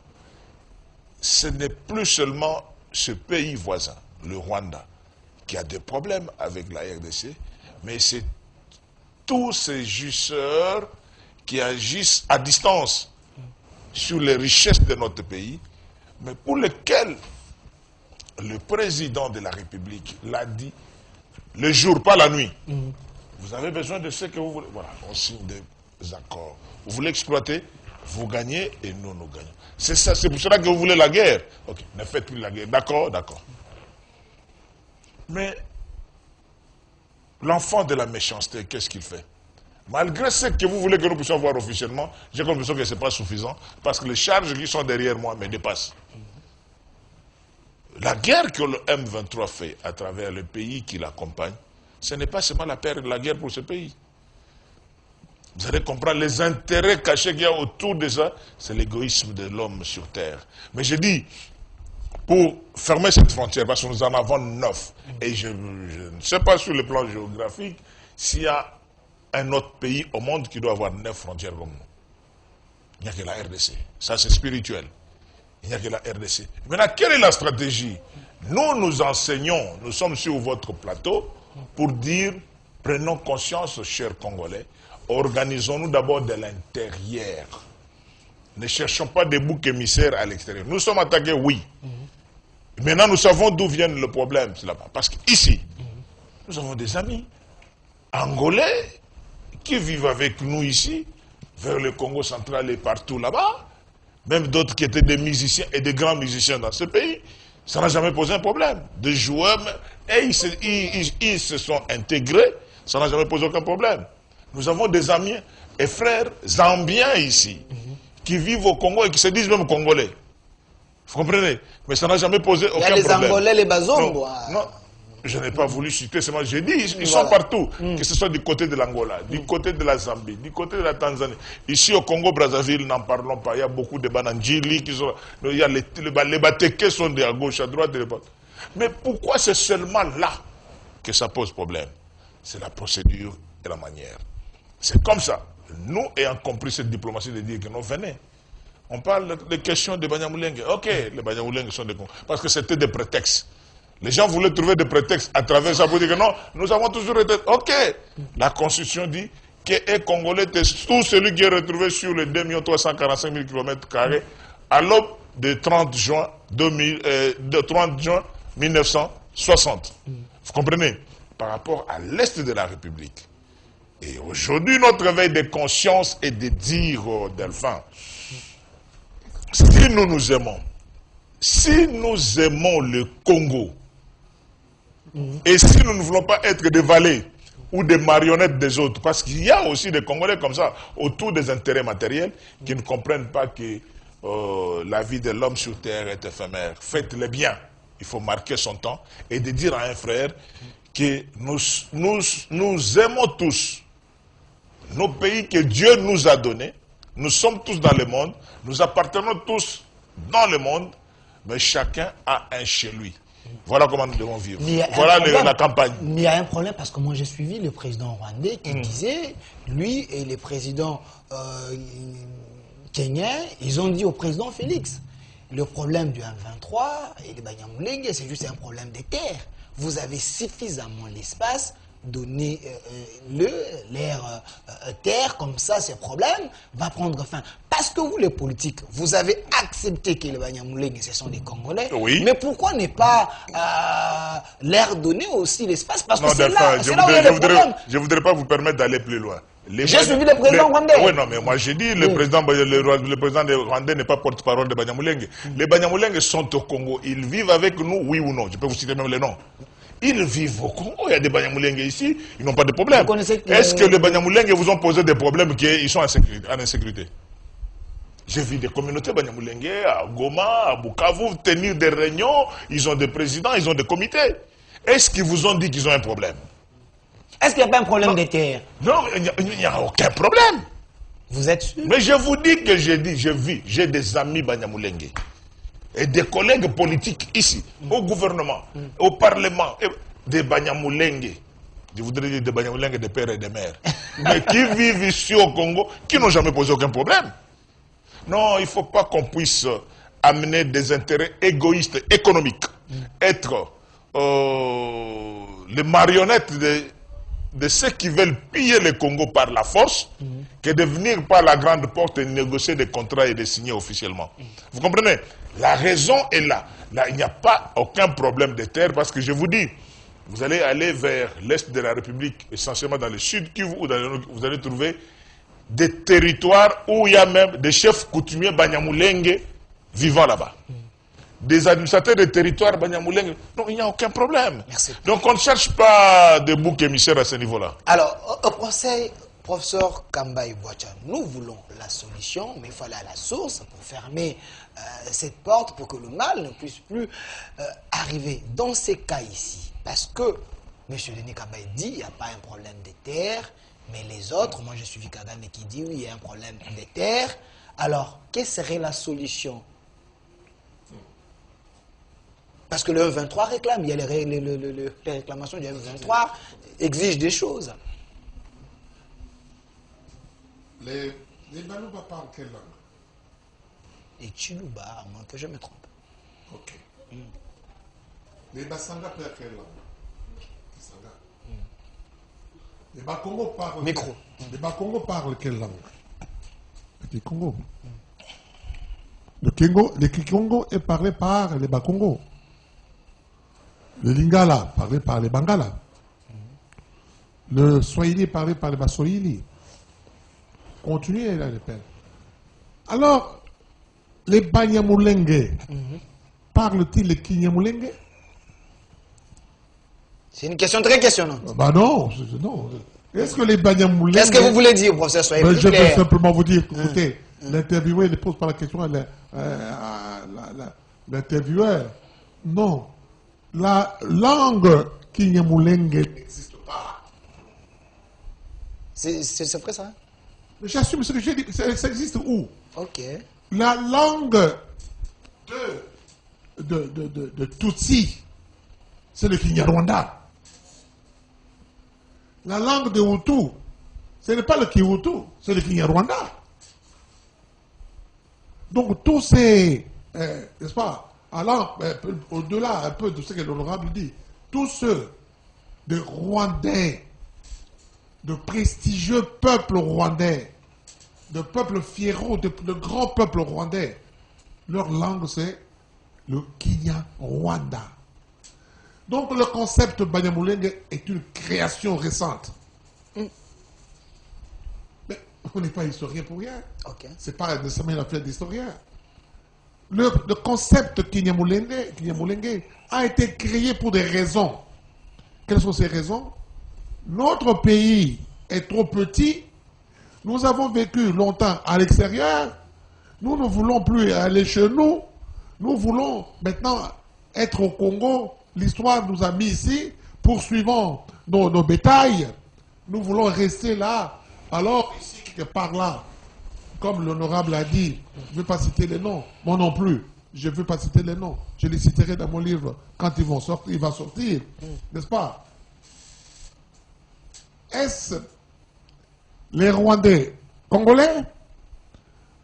ce n'est plus seulement ce pays voisin, le Rwanda, qui a des problèmes avec la RDC, mais c'est tous ces jouisseurs qui agissent à distance sur les richesses de notre pays, mais pour lesquels le président de la République l'a dit, le jour, pas la nuit. Vous avez besoin de ce que vous voulez. Voilà, on signe des accords. Vous voulez exploiter, vous gagnez et nous, nous gagnons. C'est ça, c'est pour cela que vous voulez la guerre. Ok, ne faites plus la guerre. D'accord, d'accord. Mais l'enfant de la méchanceté, qu'est-ce qu'il fait? Malgré ce que vous voulez que nous puissions voir officiellement, j'ai l'impression que ce n'est pas suffisant, parce que les charges qui sont derrière moi me dépassent. La guerre que le M23 fait à travers le pays qui l'accompagne, ce n'est pas seulement la guerre pour ce pays. Vous allez comprendre les intérêts cachés qu'il y a autour de ça, c'est l'égoïsme de l'homme sur terre. Mais je dis, pour fermer cette frontière, parce que nous en avons 9, et je ne sais pas sur le plan géographique s'il y a un autre pays au monde qui doit avoir 9 frontières comme nous. Il n'y a que la RDC. Ça, c'est spirituel. Il n'y a que la RDC. Maintenant, quelle est la stratégie? Nous, nous enseignons, nous sommes sur votre plateau pour dire, prenons conscience, chers Congolais, organisons-nous d'abord de l'intérieur. Ne cherchons pas des boucs émissaires à l'extérieur. Nous sommes attaqués, oui. Maintenant, nous savons d'où vient le problème. C'est là-bas. Parce qu'ici, nous avons des amis angolais qui vivent avec nous ici, vers le Congo central et partout là-bas. Même d'autres qui étaient des musiciens et des grands musiciens dans ce pays. Ça n'a jamais posé un problème. Des joueurs, et ils se sont intégrés, ça n'a jamais posé aucun problème. Nous avons des amis et frères zambiens ici, qui vivent au Congo et qui se disent même congolais. Vous comprenez? Mais ça n'a jamais posé aucun problème. Il y a les Angolais, les Bazongo. Non, je n'ai pas voulu citer, c'est moi, j'ai dit, ils sont partout. Que ce soit du côté de l'Angola, du côté de la Zambie, du côté de la Tanzanie. Ici au Congo-Brazzaville, n'en parlons pas, il y a beaucoup de Banandjili, il y a les Bateke sont de à gauche, à droite. Mais pourquoi c'est seulement là que ça pose problème? C'est la procédure et la manière. C'est comme ça. Nous ayons compris cette diplomatie de dire que nous venez. On parle des questions de Banyamulenge. Ok, les Banyamulenge sont des... Parce que c'était des prétextes. Les gens voulaient trouver des prétextes à travers ça pour dire que non, nous avons toujours été... Ok, la Constitution dit que est Congolais, tout celui qui est retrouvé sur les 2 345 000 km² à l'aube de 30 juin 1960. Vous comprenez? Par rapport à l'Est de la République. Et aujourd'hui, notre réveil de conscience est de dire aux Delphins, si nous nous aimons le Congo, et si nous ne voulons pas être des valets ou des marionnettes des autres, parce qu'il y a aussi des Congolais comme ça, autour des intérêts matériels, qui ne comprennent pas que la vie de l'homme sur terre est éphémère. Faites-le bien. Il faut marquer son temps et de dire à un frère que nous aimons tous nos pays que Dieu nous a donnés. Nous sommes tous dans le monde, nous appartenons tous dans le monde, mais chacun a un chez lui. Voilà comment nous devons vivre. Voilà la campagne. Mais il y a un problème parce que moi j'ai suivi le président rwandais qui disait, lui et les présidents kenyans, ils ont dit au président Félix, le problème du M23 et des Banyamulenge, c'est juste un problème de terre. Vous avez suffisamment l'espace, donner leur terre, comme ça, ces problèmes va prendre fin. Parce que vous, les politiques, vous avez accepté que les Banyamulenge, ce sont des Congolais. Oui. Mais pourquoi ne pas leur donner aussi l'espace? Parce que c'est là où il y a le problème. Je ne voudrais pas vous permettre d'aller plus loin. J'ai suivi le président rwandais. Oui, non, mais moi j'ai dit, le président de rwandais n'est pas porte-parole de Banyamulenge. Les Banyamulenge sont au Congo. Ils vivent avec nous, oui ou non? Je peux vous citer même les noms. Ils vivent au Congo, il y a des Banyamulenge ici, ils n'ont pas de problème. Est-ce que les Banyamulenge vous ont posé des problèmes qu'ils sont en insécurité? J'ai vu des communautés Banyamulenge à Goma, à Bukavu, tenir des réunions, ils ont des présidents, ils ont des comités. Est-ce qu'ils vous ont dit qu'ils ont un problème? Est-ce qu'il n'y a pas un problème de terre? Non, il n'y a aucun problème. Vous êtes sûr? Mais je vous dis que j'ai des amis Banyamulenge. Et des collègues politiques ici, au gouvernement, au Parlement, des Banyamulenge. Je voudrais dire des Banyamulenge, des pères et des mères. Mais qui vivent ici au Congo, qui n'ont jamais posé aucun problème. Non, il ne faut pas qu'on puisse amener des intérêts égoïstes, économiques, être les marionnettes de ceux qui veulent piller le Congo par la force, que de venir par la grande porte et négocier des contrats et de signer officiellement. Vous comprenez? La raison est là. Là, il n'y a pas aucun problème de terre parce que je vous dis, vous allez aller vers l'est de la République, essentiellement dans le sud Kivu, où vous allez trouver des territoires où il y a même des chefs coutumiers Banyamulenge vivant là-bas. des administrateurs des territoires Banyamulenge. Non, il n'y a aucun problème. Merci. Donc on ne cherche pas de bouc émissaire à ce niveau-là. Alors, au conseil, professeur Kambaï Boacha, nous voulons la solution, mais il faut aller à la source pour fermer cette porte pour que le mal ne puisse plus arriver. Dans ces cas ici, parce que M. Denis Kambaï dit qu'il n'y a pas un problème de terre, mais les autres, moi je suis Kagame qui dit oui, il y a un problème de terre. Alors, quelle serait la solution? Parce que le 23 réclame, il y a les réclamations du 23 exigent des choses. Les Balouba parlent quelle langue? Et Chiluba, à moins que je me trompe. Ok. Les Bassanga parlent quelle langue? Bassanga. Les Bakongo parlent... Micro. Les Bakongo parlent quelle langue? Les Congo. Le Kikongo est parlé par les Bakongo. Le Lingala parlé par les Bangala. Le Swahili parlé par les Baswahili. Continuez là, les pères. Alors, les Banyamulenge parlent-ils le Kinyamulenge? C'est une question très questionnante. Bah non, non. Est-ce que les Banyamulenge... Qu'est-ce que vous voulez dire, professeur? Soyez plus Je clair. peux simplement vous dire, écoutez, l'intervieweur ne pose pas la question à l'intervieweur. Non. La langue Kinyamulenge n'existe pas. C'est vrai ça? Mais j'assume ce que j'ai dit. Ça existe où? Ok. La langue de Tutsi, c'est le Kinyarwanda. La langue de Hutu, ce n'est pas le Kihutu, c'est le Kinyarwanda. Donc tous ces, n'est-ce pas, allant au-delà un peu de ce que l'honorable dit, tous ceux de Rwandais, de prestigieux peuples rwandais, de peuples fiéraux, de grands peuples rwandais, leur langue c'est le Kinyarwanda. Donc le concept Banyamulenge est une création récente. Mais on n'est pas historien pour rien. Ok. C'est pas nécessairement une affaire d'historien. Le concept Kinyamulenge a été créé pour des raisons. Quelles sont ces raisons? Notre pays est trop petit. Nous avons vécu longtemps à l'extérieur. Nous ne voulons plus aller chez nous. Nous voulons maintenant être au Congo. L'histoire nous a mis ici. Poursuivons nos bétails. Nous voulons rester là. Alors, ici, quelque part là, comme l'honorable a dit, je ne veux pas citer les noms. Moi non plus. Je ne veux pas citer les noms. Je les citerai dans mon livre quand ils vont sortir. Il va sortir. N'est-ce pas? Est-ce les Rwandais congolais?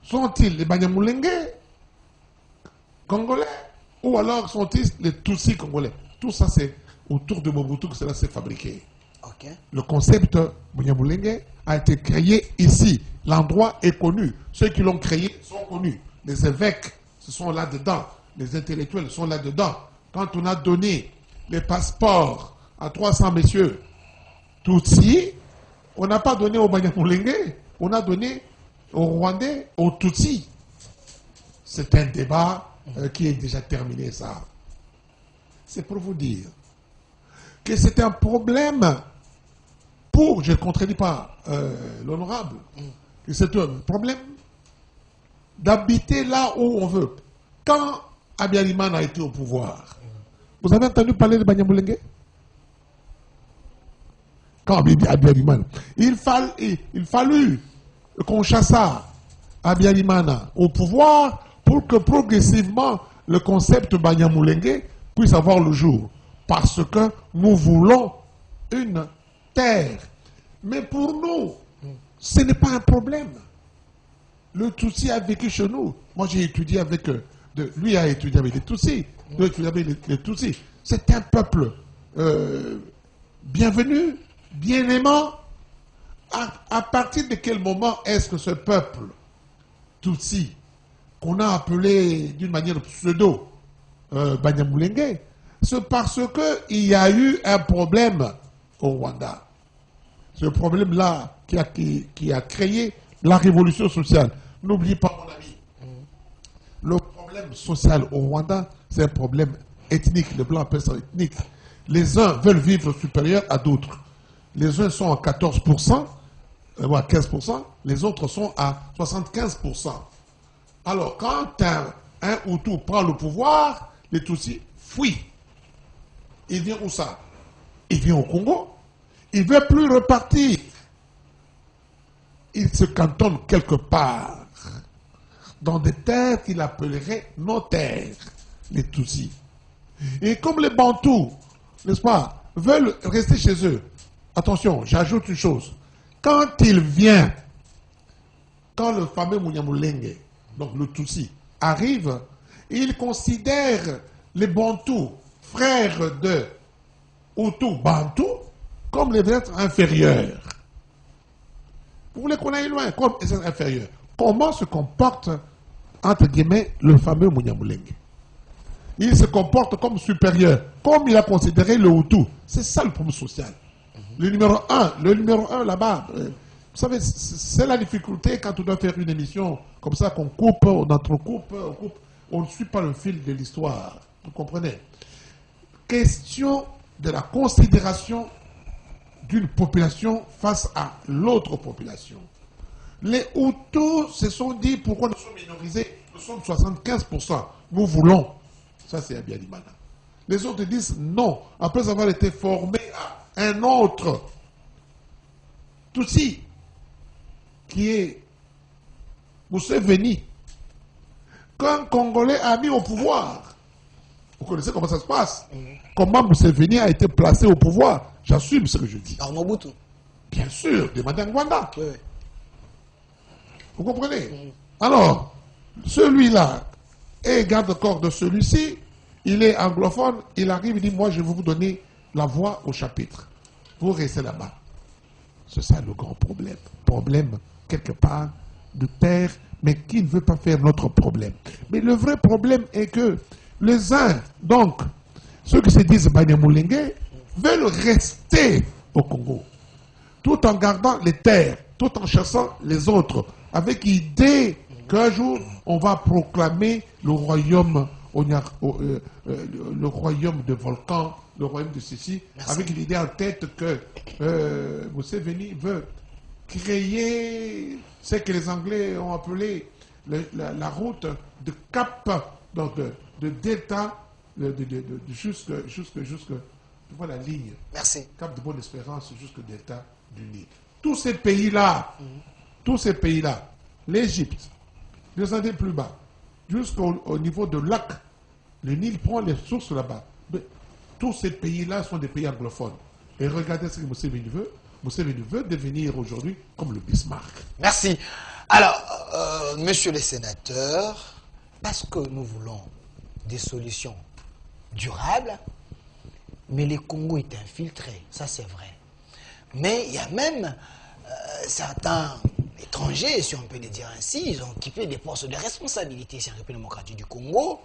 Sont-ils les Banyamulenge congolais? Ou alors sont-ils les Tutsis congolais? Tout ça, c'est autour de Mobutu que cela s'est fabriqué. Ok. Le concept Banyamulenge a été créé ici. L'endroit est connu. Ceux qui l'ont créé sont connus. Les évêques, ce sont là-dedans. Les intellectuels sont là-dedans. Quand on a donné les passeports à 300 messieurs Tutsi, on n'a pas donné aux Banyamulenge, on a donné aux Rwandais, aux Tutsis. C'est un débat qui est déjà terminé, ça. C'est pour vous dire que c'est un problème pour, je ne contredis pas l'honorable, que c'est un problème d'habiter là où on veut. Quand Abiyarimana a été au pouvoir, vous avez entendu parler de Banyamulenge? Quand Abiyarimana, il fallut qu'on chassa Abiyarimana au pouvoir pour que progressivement le concept Banyamulenge puisse avoir le jour. Parce que nous voulons une terre. Mais pour nous, ce n'est pas un problème. Le Tutsi a vécu chez nous. Moi, j'ai étudié avec... lui a étudié avec les Tutsis. Lui a étudié avec les Tutsis. C'est un peuple bienvenu, bien-aimant. À partir de quel moment est-ce que ce peuple Tutsi, qu'on a appelé d'une manière pseudo Banyamulenge, c'est parce qu'il y a eu un problème au Rwanda. Ce problème-là qui a créé la révolution sociale. N'oubliez pas, mon ami, le problème social au Rwanda, c'est un problème ethnique. Les Blancs appellent ça ethnique. Les uns veulent vivre supérieur à d'autres. Les uns sont à 14%, ou à 15%, les autres sont à 75%. Alors, quand un Hutu prend le pouvoir, les Tutsis fuient. Il vient où ça? Il vient au Congo. Il ne veut plus repartir. Il se cantonne quelque part dans des terres qu'il appellerait nos terres, les Tutsis. Et comme les Bantous, n'est-ce pas, veulent rester chez eux, attention, j'ajoute une chose. Quand il vient, quand le fameux Munyamulenge, donc le Tutsi, arrive, il considère les Bantous, frères de Hutu Bantu, comme les êtres inférieurs. Vous voulez qu'on aille loin, comme les êtres inférieurs. Comment se comporte, entre guillemets, le fameux Munyamulenge? Il se comporte comme supérieur, comme il a considéré le Hutu. C'est ça le problème social. Le numéro un là-bas, vous savez, c'est la difficulté quand on doit faire une émission comme ça, qu'on coupe, on entrecoupe, on ne suit pas le fil de l'histoire. Vous comprenez? Question de la considération d'une population face à l'autre population. Les Hutus se sont dit, pourquoi nous sommes minorisés? Nous sommes 75%. Nous voulons. Ça, c'est Abiyalimana. Les autres disent non. Après avoir été formés à un autre Tutsi, qui est Museveni, qu'un Congolais a mis au pouvoir. Vous connaissez comment ça se passe? Comment Museveni a été placé au pouvoir? J'assume ce que je dis. Par Mobutu. Bien sûr, demandez à Rwanda. Oui. Vous comprenez? Alors, celui-là est garde-corps de celui-ci, il est anglophone, il arrive, il dit, moi je vais vous donner la voix au chapitre. Vous restez là-bas. C'est ça le grand problème. Problème, quelque part, de terre, mais qui ne veut pas faire notre problème. Mais le vrai problème est que les uns, donc, ceux qui se disent Banyamulenge, veulent rester au Congo, tout en gardant les terres, tout en chassant les autres, avec l'idée qu'un jour, on va proclamer le royaume, le royaume de volcans, le royaume de ceci, avec l'idée en tête que Museveni veut créer ce que les Anglais ont appelé la route de Cap, donc de delta, jusque tu vois la ligne. Merci. Cap de Bonne-Espérance jusqu'au delta du Nil. Tous ces pays-là, l'Égypte, descendez plus bas, jusqu'au niveau de lac, le Nil prend les sources là-bas. Tous ces pays-là sont des pays anglophones. Et regardez ce que Museveni veut. Museveni veut devenir aujourd'hui comme le Bismarck. Merci. Alors, monsieur le sénateur, parce que nous voulons des solutions durables, mais le Congo est infiltré, ça c'est vrai. Mais il y a même certains étrangers, si on peut le dire ainsi, ils ont occupé des postes de responsabilité sur la République démocratique du Congo.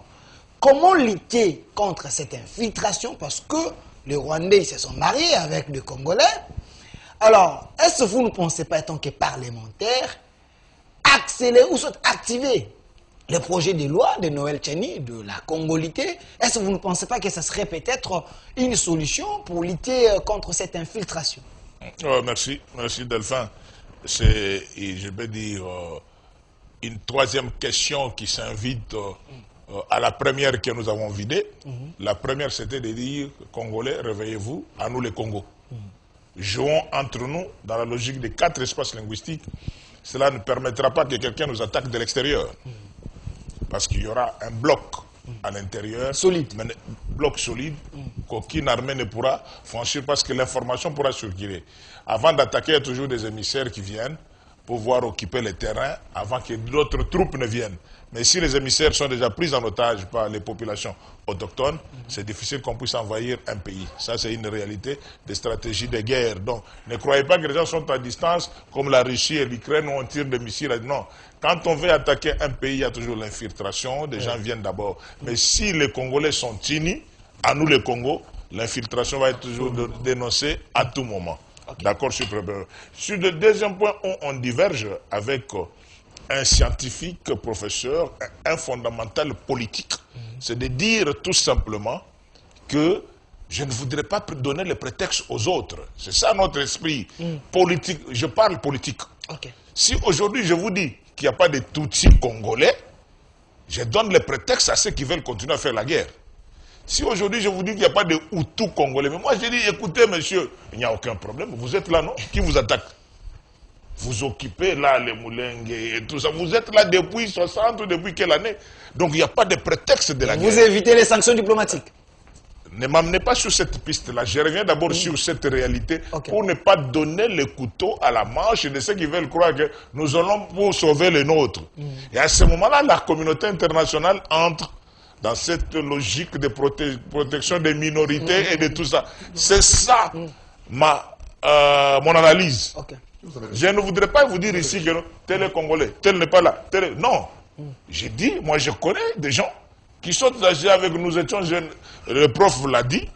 Comment lutter contre cette infiltration? Parce que les Rwandais se sont mariés avec les Congolais. Alors, est-ce que vous ne pensez pas, en tant que parlementaire, accélérer ou soit activer le projet de loi de Noël Tchani, de la congolité? Est-ce que vous ne pensez pas que ce serait peut-être une solution pour lutter contre cette infiltration? Merci Delphin. C'est, je vais dire, une troisième question qui s'invite à la première que nous avons vidée. La première, c'était de dire, Congolais, réveillez-vous, à nous les Congos. Jouons entre nous dans la logique des 4 espaces linguistiques. Cela ne permettra pas que quelqu'un nous attaque de l'extérieur. Parce qu'il y aura un bloc à l'intérieur. Solide. Bloc solide qu'aucune armée ne pourra franchir parce que l'information pourra circuler. Avant d'attaquer, il y a toujours des émissaires qui viennent pour pouvoir occuper les terrains avant que d'autres troupes ne viennent. Mais si les émissaires sont déjà pris en otage par les populations autochtones, c'est difficile qu'on puisse envahir un pays. Ça, c'est une réalité des stratégies de guerre. Donc, ne croyez pas que les gens sont à distance, comme la Russie et l'Ukraine, où on tire des missiles. Non. Quand on veut attaquer un pays, il y a toujours l'infiltration. Des gens viennent d'abord. Mais si les Congolais sont unis, à nous les Congos, l'infiltration va être toujours dénoncée à tout moment. Okay. D'accord, sur le deuxième point, on diverge avec un scientifique, professeur, un fondamental politique. c'est de dire tout simplement que je ne voudrais pas donner le prétexte aux autres. C'est ça notre esprit politique. Je parle politique. Okay. Si aujourd'hui je vous dis qu'il n'y a pas de Tutsis congolais, je donne le prétexte à ceux qui veulent continuer à faire la guerre. Si aujourd'hui je vous dis qu'il n'y a pas de Hutus congolais, mais moi je dis, écoutez monsieur, il n'y a aucun problème, vous êtes là, non? Qui vous attaque? Vous occupez là les Moulengue et tout ça. Vous êtes là depuis 60 ou depuis quelle année? Donc il n'y a pas de prétexte de la guerre. Vous évitez les sanctions diplomatiques. Ne m'amenez pas sur cette piste-là. Je reviens d'abord sur cette réalité pour ne pas donner le couteau à la manche de ceux qui veulent croire que nous allons pour sauver les nôtres. Et à ce moment-là, la communauté internationale entre dans cette logique de protection des minorités et de tout ça. C'est ça mon analyse. Je ne voudrais pas vous dire ici que tel est Congolais, tel n'est pas là. Non. J'ai dit, moi je connais des gens qui sont âgés avec nous, étions jeunes. Le prof l'a dit,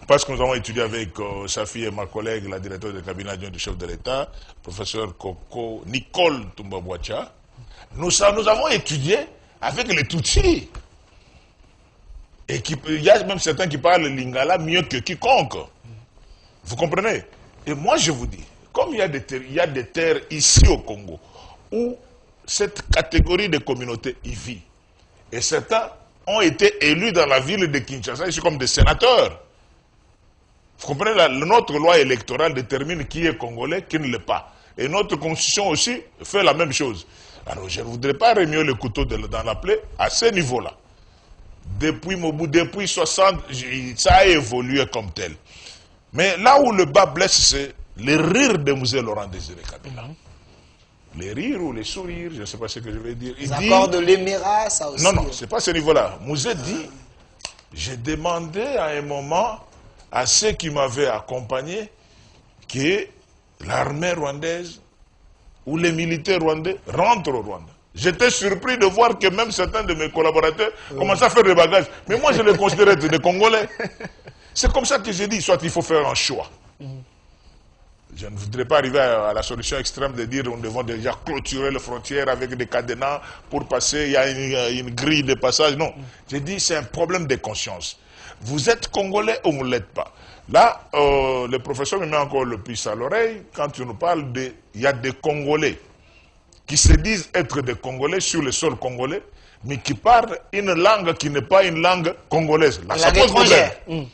parce que nous avons étudié avec sa fille et ma collègue, la directrice de cabinet adjoint du chef de l'État, professeur Koko, Nicole Tumbabwacha. Nous avons étudié avec les Tutsis. Et il y a même certains qui parlent lingala mieux que quiconque. Vous comprenez? Et moi je vous dis, comme il y a des terres ici au Congo, où cette catégorie de communautés y vit, et certains ont été élus dans la ville de Kinshasa, ici comme des sénateurs. Vous comprenez, notre loi électorale détermine qui est congolais, qui ne l'est pas. Et notre constitution aussi fait la même chose. Alors je ne voudrais pas remuer le couteau dans la plaie à ce niveau-là. Depuis 60, ça a évolué comme tel. Mais là où le bas blesse, c'est les rires de M. Laurent Désiré Kabila. Les rires ou les sourires, je ne sais pas ce que je vais dire. Les accords de l'Émirat, ça aussi. Non, non, ce n'est pas ce niveau-là. Mouzé dit, j'ai demandé à un moment à ceux qui m'avaient accompagné que l'armée rwandaise ou les militaires rwandais rentrent au Rwanda. J'étais surpris de voir que même certains de mes collaborateurs commençaient à faire des bagages. Mais moi, je les considérais des Congolais. C'est comme ça que j'ai dit, soit il faut faire un choix. Je ne voudrais pas arriver à la solution extrême de dire qu'on devons déjà clôturer les frontières avec des cadenas pour passer, il y a une grille de passage. Non, j'ai dit c'est un problème de conscience. Vous êtes Congolais ou vous ne l'êtes pas. Là, le professeur me met encore le puce à l'oreille quand tu nous parles de... Il y a des Congolais qui se disent être des Congolais sur le sol congolais, mais qui parlent une langue qui n'est pas une langue congolaise. Là, ça pose problème.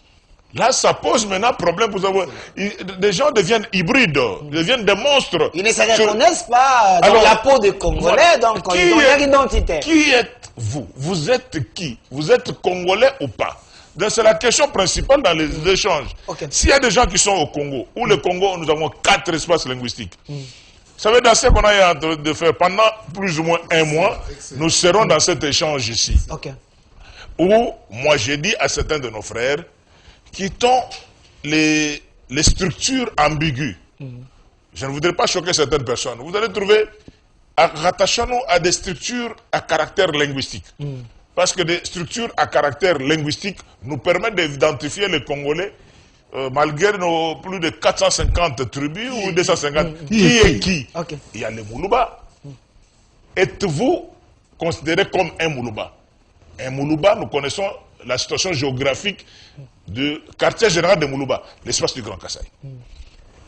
Là, ça pose maintenant problème pour savoir. Des gens deviennent hybrides, deviennent des monstres. Ils ne se reconnaissent pas dans la peau des Congolais, donc ils ont leur identité. Qui êtes-vous? Vous êtes qui? Vous êtes Congolais ou pas? C'est la question principale dans les échanges. S'il y a des gens qui sont au Congo, où le Congo, nous avons 4 espaces linguistiques. Ça veut dire dans ce qu'on a en train de faire pendant plus ou moins un mois, nous serons dans cet échange ici. Où, moi j'ai dit à certains de nos frères, quittons les structures ambiguës. Je ne voudrais pas choquer certaines personnes. Vous allez trouver, rattachons-nous à des structures à caractère linguistique. Parce que des structures à caractère linguistique nous permettent d'identifier les Congolais, malgré nos plus de 450 tribus ou 250. Qui est qui? Il y a les Moulouba. Êtes-vous considéré comme un Moulouba? Un Moulouba, nous connaissons la situation géographique du quartier général de Moulouba, l'espace du Grand Kasaï.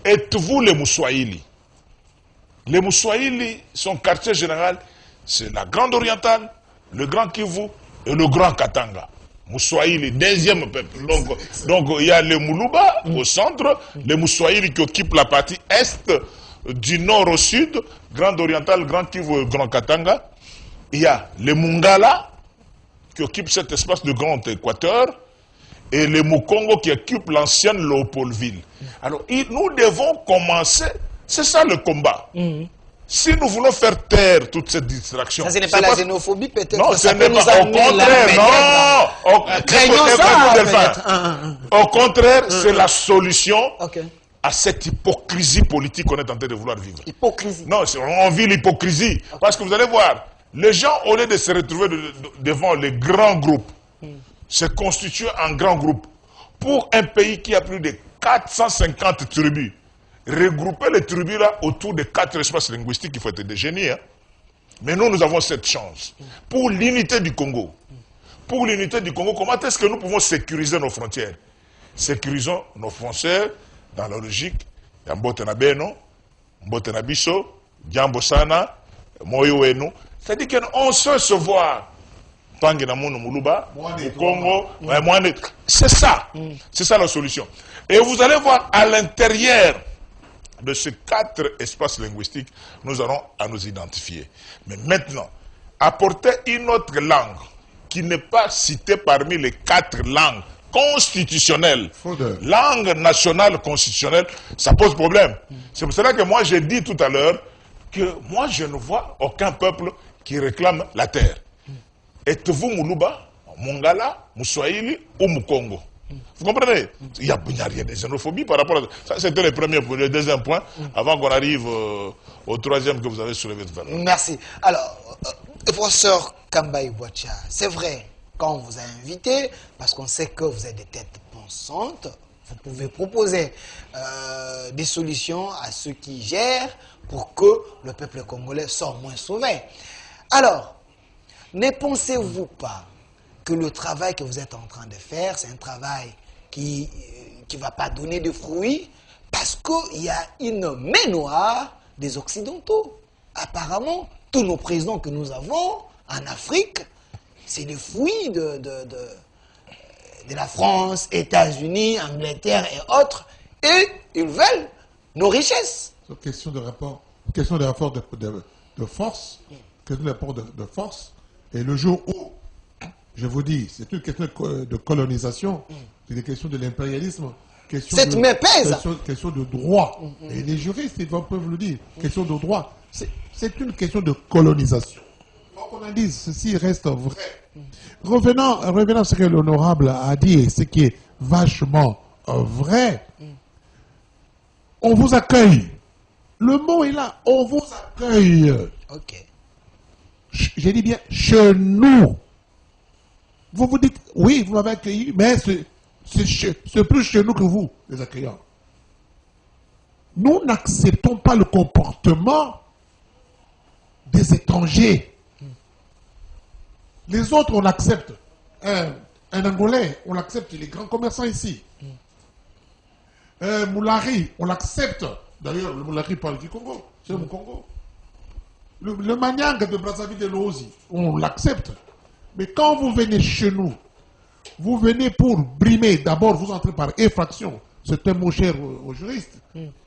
Êtes-vous les Moussoaïli? Les Moussoaïli, son quartier général, c'est la Grande Orientale, le Grand Kivu et le Grand Katanga. Moussoaïli, deuxième peuple. Donc il y a les Moulouba au centre, les Moussoaïli qui occupent la partie est, du nord au sud, Grande Orientale, Grand Kivu et Grand Katanga. Il y a les Mungala qui occupent cet espace de Grand Équateur, et les Mukongo qui occupent l'ancienne Léopoldville. Alors, nous devons commencer, c'est ça le combat. Si nous voulons faire taire toute cette distraction... Ça, ce n'est pas la xénophobie, peut-être? Non, ce n'est pas... Au contraire, non. Au contraire, c'est la solution à cette hypocrisie politique qu'on est en train de vouloir vivre. Hypocrisie? Non, on vit l'hypocrisie. Parce que vous allez voir, les gens, au lieu de se retrouver devant les grands groupes, se constituer en grands groupes, pour un pays qui a plus de 450 tribus, regrouper les tribus là autour de 4 espaces linguistiques, il faut être des génies. Hein? Mais nous avons cette chance. Pour l'unité du Congo, pour l'unité du Congo, comment est-ce que nous pouvons sécuriser nos frontières? Sécurisons nos frontières dans la logique. Yambotenabeno, Mbotenabiso, Djambosana, Moyoenu. C'est-à-dire qu'on sait se voir. Congo, c'est ça. C'est ça la solution. Et vous allez voir à l'intérieur de ces 4 espaces linguistiques, nous allons à nous identifier. Mais maintenant, apporter une autre langue qui n'est pas citée parmi les 4 langues constitutionnelles, langue nationale constitutionnelle, ça pose problème. C'est pour cela que moi j'ai dit tout à l'heure que moi je ne vois aucun peuple qui réclame la terre. Êtes-vous Moulouba, Mongala, Moussoaïli ou Moukongo? Vous comprenez? Il n'y a rien de xénophobie par rapport à ça. C'était le deuxième point, avant qu'on arrive au troisième que vous avez soulevé tout à l'heure. Merci. Alors, professeur Kambaï Boacha, c'est vrai, quand on vous a invité, parce qu'on sait que vous êtes des têtes pensantes, vous pouvez proposer des solutions à ceux qui gèrent pour que le peuple congolais soit moins sauvé. Alors, ne pensez-vous pas que le travail que vous êtes en train de faire, c'est un travail qui ne va pas donner de fruits parce qu'il y a une main noire des Occidentaux? Apparemment, tous nos présidents que nous avons en Afrique, c'est des fruits de la France, États-Unis, Angleterre et autres, et ils veulent nos richesses. C'est une question de rapport, de force, question de rapport de force. Et le jour où, je vous dis, c'est une question de colonisation, c'est une question de l'impérialisme, question de droit. Et les juristes, ils peuvent le dire, question de droit. C'est une question de colonisation. Donc on a dit, ceci reste vrai. Revenons à ce que l'honorable a dit, ce qui est vachement vrai. On vous accueille. Le mot est là, on vous accueille. Ok. J'ai dit bien, chez nous. Vous vous dites, oui, vous m'avez accueilli, mais c'est plus chez nous que vous, les accueillants. Nous n'acceptons pas le comportement des étrangers. Les autres, on l'accepte. Un Angolais, on l'accepte, il est grand commerçant ici. Moulari, on l'accepte. D'ailleurs, le Moulari parle du Congo, c'est le Congo. Le Manyang de Brazzaville de l'Ozi, on l'accepte. Mais quand vous venez chez nous, vous venez pour brimer, d'abord vous entrez par effraction, c'est un mot cher aux juristes,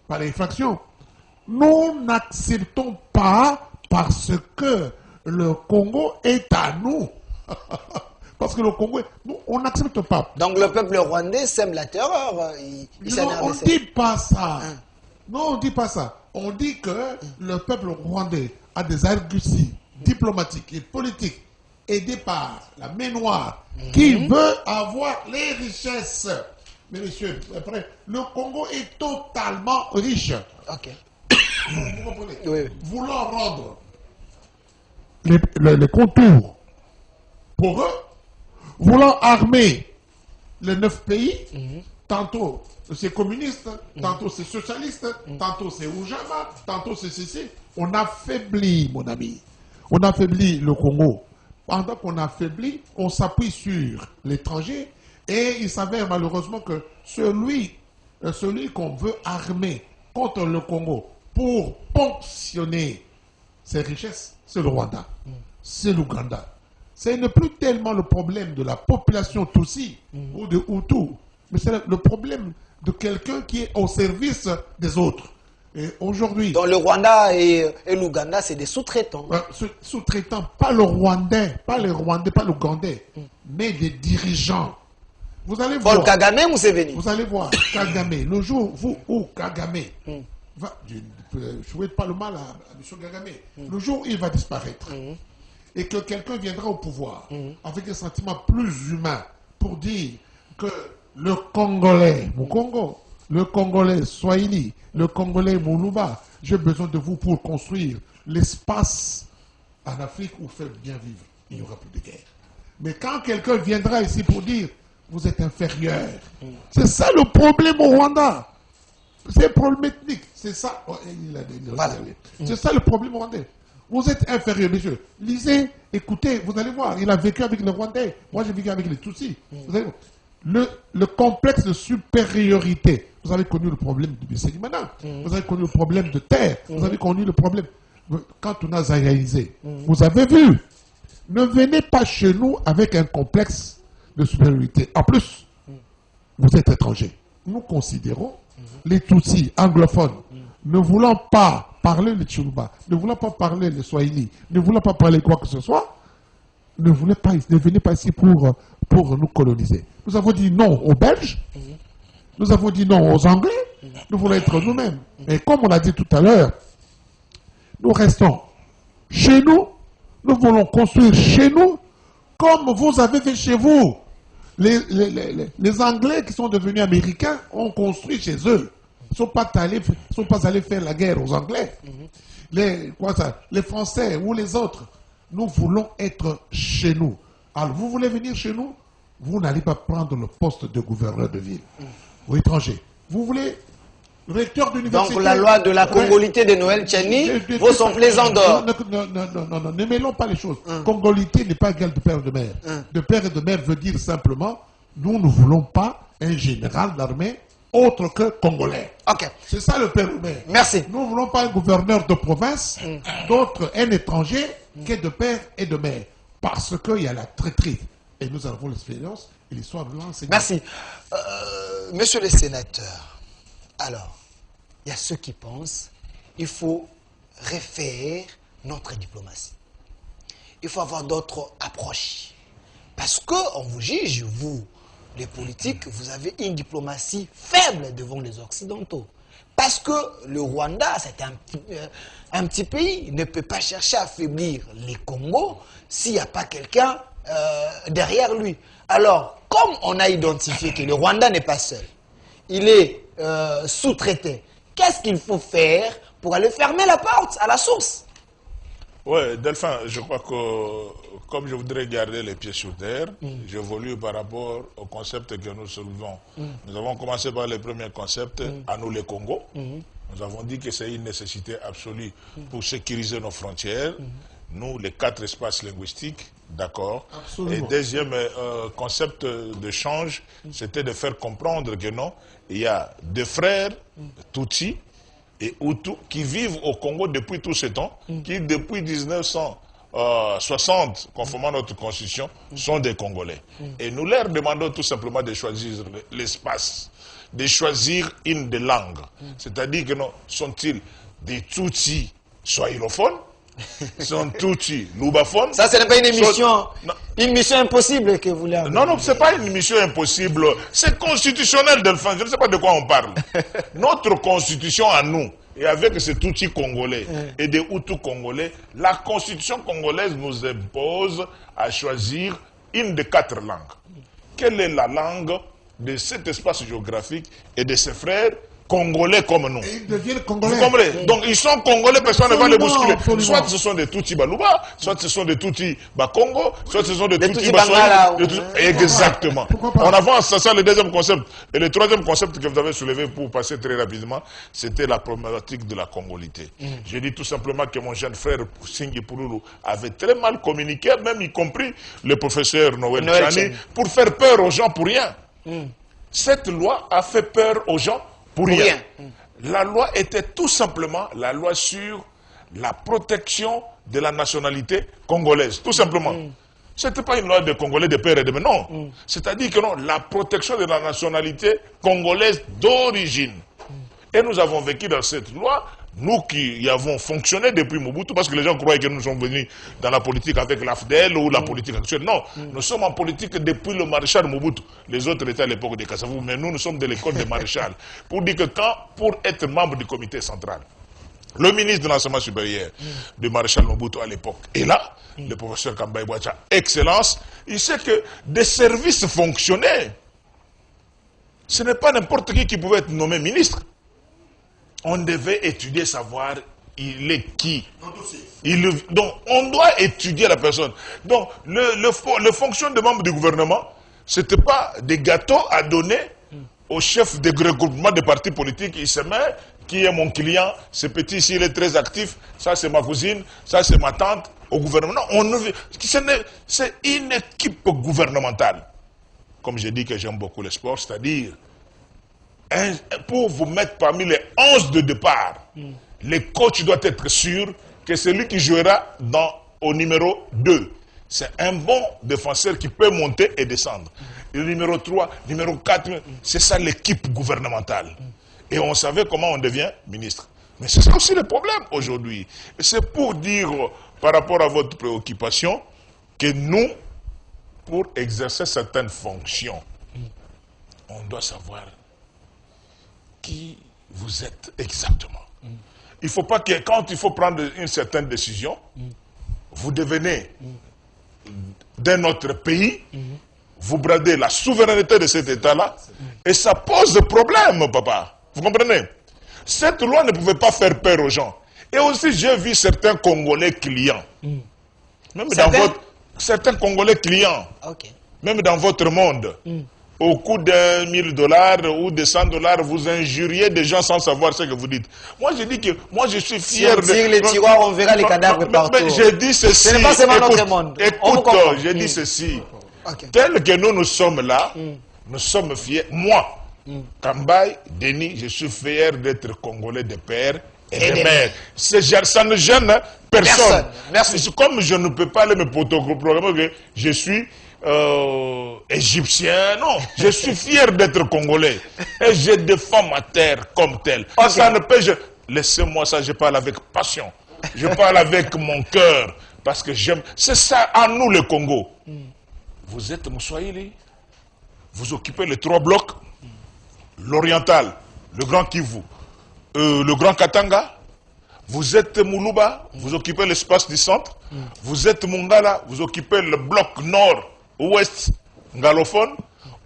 par effraction. Nous n'acceptons pas parce que le Congo est à nous. Parce que le Congo, nous, on n'accepte pas. Donc le peuple rwandais sème la terreur. Non, on ne dit pas ça. Non, on ne dit pas ça. On dit que le peuple rwandais a des arguties diplomatiques et politiques aidés par la main noire qui veut avoir les richesses. Mais messieurs, après, le Congo est totalement riche. Ok. Vous comprenez? Oui. Voulant rendre les contours pour eux, voulant armer les 9 pays, tantôt c'est communiste, tantôt c'est socialiste, tantôt c'est Oujama, tantôt c'est ceci. On affaiblit, mon ami. On affaiblit le Congo. Pendant qu'on affaiblit, on s'appuie sur l'étranger et il s'avère malheureusement que celui qu'on veut armer contre le Congo pour ponctionner ses richesses, c'est le Rwanda, c'est l'Ouganda. Ce n'est plus tellement le problème de la population Tutsi ou de Hutu, mais c'est le problème de quelqu'un qui est au service des autres. Et aujourd'hui... Donc le Rwanda et l'Ouganda, c'est des sous-traitants. Sous-traitants, pas le Rwandais, pas les Rwandais, pas l'Ougandais, mais des dirigeants. Vous allez voir... Paul Kagame ou Museveni? Vous allez voir, Kagame, le jour où Kagame... je ne souhaite pas le mal à M. Kagame. Le jour où il va disparaître, et que quelqu'un viendra au pouvoir, avec un sentiment plus humain, pour dire que le Congolais, mon Congo, le Congolais Swahili, le Congolais Moulouba, j'ai besoin de vous pour construire l'espace en Afrique où faire bien vivre. Il n'y aura plus de guerre. Mais quand quelqu'un viendra ici pour dire vous êtes inférieur, c'est ça le problème au Rwanda. C'est un problème ethnique. C'est ça. Voilà. C'est ça le problème rwandais. Vous êtes inférieur, monsieur. Lisez, écoutez, vous allez voir. Il a vécu avec les Rwandais. Moi, j'ai vécu avec les Tutsis. Vous allez voir. Le complexe de supériorité. Vous avez connu le problème de Bisséguimana. Vous avez connu le problème de terre. Vous avez connu le problème quand on a zaïaïsé. Vous avez vu. Ne venez pas chez nous avec un complexe de supériorité. En plus, vous êtes étranger. Nous considérons les Tutsis anglophones ne voulant pas parler le Tchouba, ne voulant pas parler le Swahili, ne voulant pas parler quoi que ce soit, ne venez pas ici pour nous coloniser. Nous avons dit non aux Belges, nous avons dit non aux Anglais, nous voulons être nous-mêmes. Et comme on l'a dit tout à l'heure, nous restons chez nous, nous voulons construire chez nous, comme vous avez fait chez vous. Les Anglais qui sont devenus Américains ont construit chez eux. Ils ne sont pas allés faire la guerre aux Anglais. Les Français ou les autres, nous voulons être chez nous. Alors, vous voulez venir chez nous, vous n'allez pas prendre le poste de gouverneur de ville ou étranger. Vous voulez recteur d'université. Donc la loi de la congolité de Noël Tchani vaut son plaisant d'or. Non, ne mêlons pas les choses. Congolité n'est pas égal de père et de mère. De père et de mère veut dire simplement, nous ne voulons pas un général d'armée autre que congolais. Ok. C'est ça le père et mère. Merci. Nous ne voulons pas un gouverneur de province, d'autre un étranger qui est de père et de mère. Parce qu'il y a la traîtrise. Et nous avons l'expérience et l'histoire de l'enseignement. Merci. Monsieur le sénateur, alors, il y a ceux qui pensent qu'il faut refaire notre diplomatie. Il faut avoir d'autres approches. Parce qu'on vous juge, vous, les politiques, vous avez une diplomatie faible devant les Occidentaux. Parce que le Rwanda, c'est un petit pays, il ne peut pas chercher à affaiblir les Congos s'il n'y a pas quelqu'un derrière lui. Alors, comme on a identifié que le Rwanda n'est pas seul, il est sous-traité, qu'est-ce qu'il faut faire pour aller fermer la porte à la source? Oui, Delphin, je crois que comme je voudrais garder les pieds sur terre, j'évolue par rapport au concept que nous soulevons. Nous avons commencé par les premiers concepts, à nous les Congo. Nous avons dit que c'est une nécessité absolue pour sécuriser nos frontières. Nous, les 4 espaces linguistiques, d'accord. Et deuxième concept de change, c'était de faire comprendre que non, il y a deux frères, Tutsi et Hutu, qui vivent au Congo depuis tout ce temps, qui depuis 1960, conformément à notre constitution, sont des Congolais. Et nous leur demandons tout simplement de choisir l'espace, de choisir une des langues. C'est-à-dire que non, sont-ils des Tutsis swahilophones? Sont Tutsi loubaphone. Ça, ce n'est pas une mission impossible que vous voulez avoir. Non, non, ce n'est pas une mission impossible. C'est constitutionnel, Delphin. Je ne sais pas de quoi on parle. Notre constitution à nous, et avec ces Tutsi congolais et des Hutus congolais, la constitution congolaise nous impose à choisir une des 4 langues. Quelle est la langue de cet espace géographique et de ses frères congolais comme nous? Et ils deviennent congolais. Vous comprenez? Donc ils sont congolais, personne ne va les bousculer. Absolument. Soit ce sont des Tutsi Balouba, soit ce sont des Tutsi Bakongo, soit ce sont des Tutsi Bangala. Exactement. On avance, ça c'est le deuxième concept. Et le troisième concept que vous avez soulevé pour passer très rapidement, c'était la problématique de la congolité. J'ai dit tout simplement que mon jeune frère Singi Pouloulou avait très mal communiqué, même y compris le professeur Noël Tchani, pour faire peur aux gens pour rien. Cette loi a fait peur aux gens pour rien. La loi était tout simplement la loi sur la protection de la nationalité congolaise. Tout simplement. Ce n'était pas une loi de Congolais de père et de mère, non. C'est-à-dire que non, la protection de la nationalité congolaise d'origine. Et nous avons vécu dans cette loi, nous qui y avons fonctionné depuis Mobutu, parce que les gens croyaient que nous sommes venus dans la politique avec l'AFDEL ou la politique actuelle. Non, nous sommes en politique depuis le maréchal Mobutu. Les autres étaient à l'époque de Kassavou, mais nous sommes de l'école des maréchals. Pour dire que pour être membre du comité central, le ministre de l'enseignement supérieur du maréchal Mobutu à l'époque est là, le professeur Kambaï Bouacha, excellence, il sait que des services fonctionnaient. Ce n'est pas n'importe qui pouvait être nommé ministre. On devait étudier, savoir il est qui. Donc, on doit étudier la personne. Donc, le fonction de membre du gouvernement, ce n'était pas des gâteaux à donner au chef de regroupement des partis politiques, il se met, qui est mon client, ce petit ici, il est très actif, ça c'est ma cousine, ça c'est ma tante, au gouvernement. Non, c'est une équipe gouvernementale. Comme j'ai dit que j'aime beaucoup le sport, c'est-à-dire, pour vous mettre parmi les 11 de départ, le coach doit être sûr que celui qui jouera au numéro 2, c'est un bon défenseur qui peut monter et descendre. Le numéro 3, numéro 4, c'est ça l'équipe gouvernementale. Et on savait comment on devient ministre. Mais c'est ça aussi le problème aujourd'hui. C'est pour dire, par rapport à votre préoccupation, que nous, pour exercer certaines fonctions, on doit savoir qui vous êtes exactement. Il ne faut pas que, quand il faut prendre une certaine décision, vous devenez d'un autre pays, vous bradez la souveraineté de cet État-là, et ça pose problème, papa. Vous comprenez? Cette loi ne pouvait pas faire peur aux gens. Et aussi, j'ai vu certains Congolais clients. Même certains Congolais clients. Ok. Même dans votre monde. Au coût de $1000 ou de $100, vous injuriez des gens sans savoir ce que vous dites. Moi, je dis que moi, je suis fier de... Si on tire les tiroirs, on verra les cadavres partout. Mais j'ai dit ceci. Ce n'est pas seulement notre monde. Écoute, j'ai dit ceci. Okay. Tel que nous sommes là, nous sommes fiers. Moi, Kambaï, Denis, je suis fier d'être Congolais de père et de mère. Ça ne gêne personne. Merci. Comme je ne peux pas aller me programmer que je suis égyptien, non. Je suis fier d'être Congolais. Et je défends ma terre comme telle. Okay. Ça ne peut... Laissez-moi ça, je parle avec passion. Je parle avec mon cœur. Parce que j'aime... C'est ça, à nous le Congo. Vous êtes Moussoaïli. Vous occupez les 3 blocs. L'oriental, le Grand Kivu, le Grand Katanga. Vous êtes Moulouba, vous occupez l'espace du centre. Vous êtes Mongala, vous occupez le bloc nord-ouest ngalophone.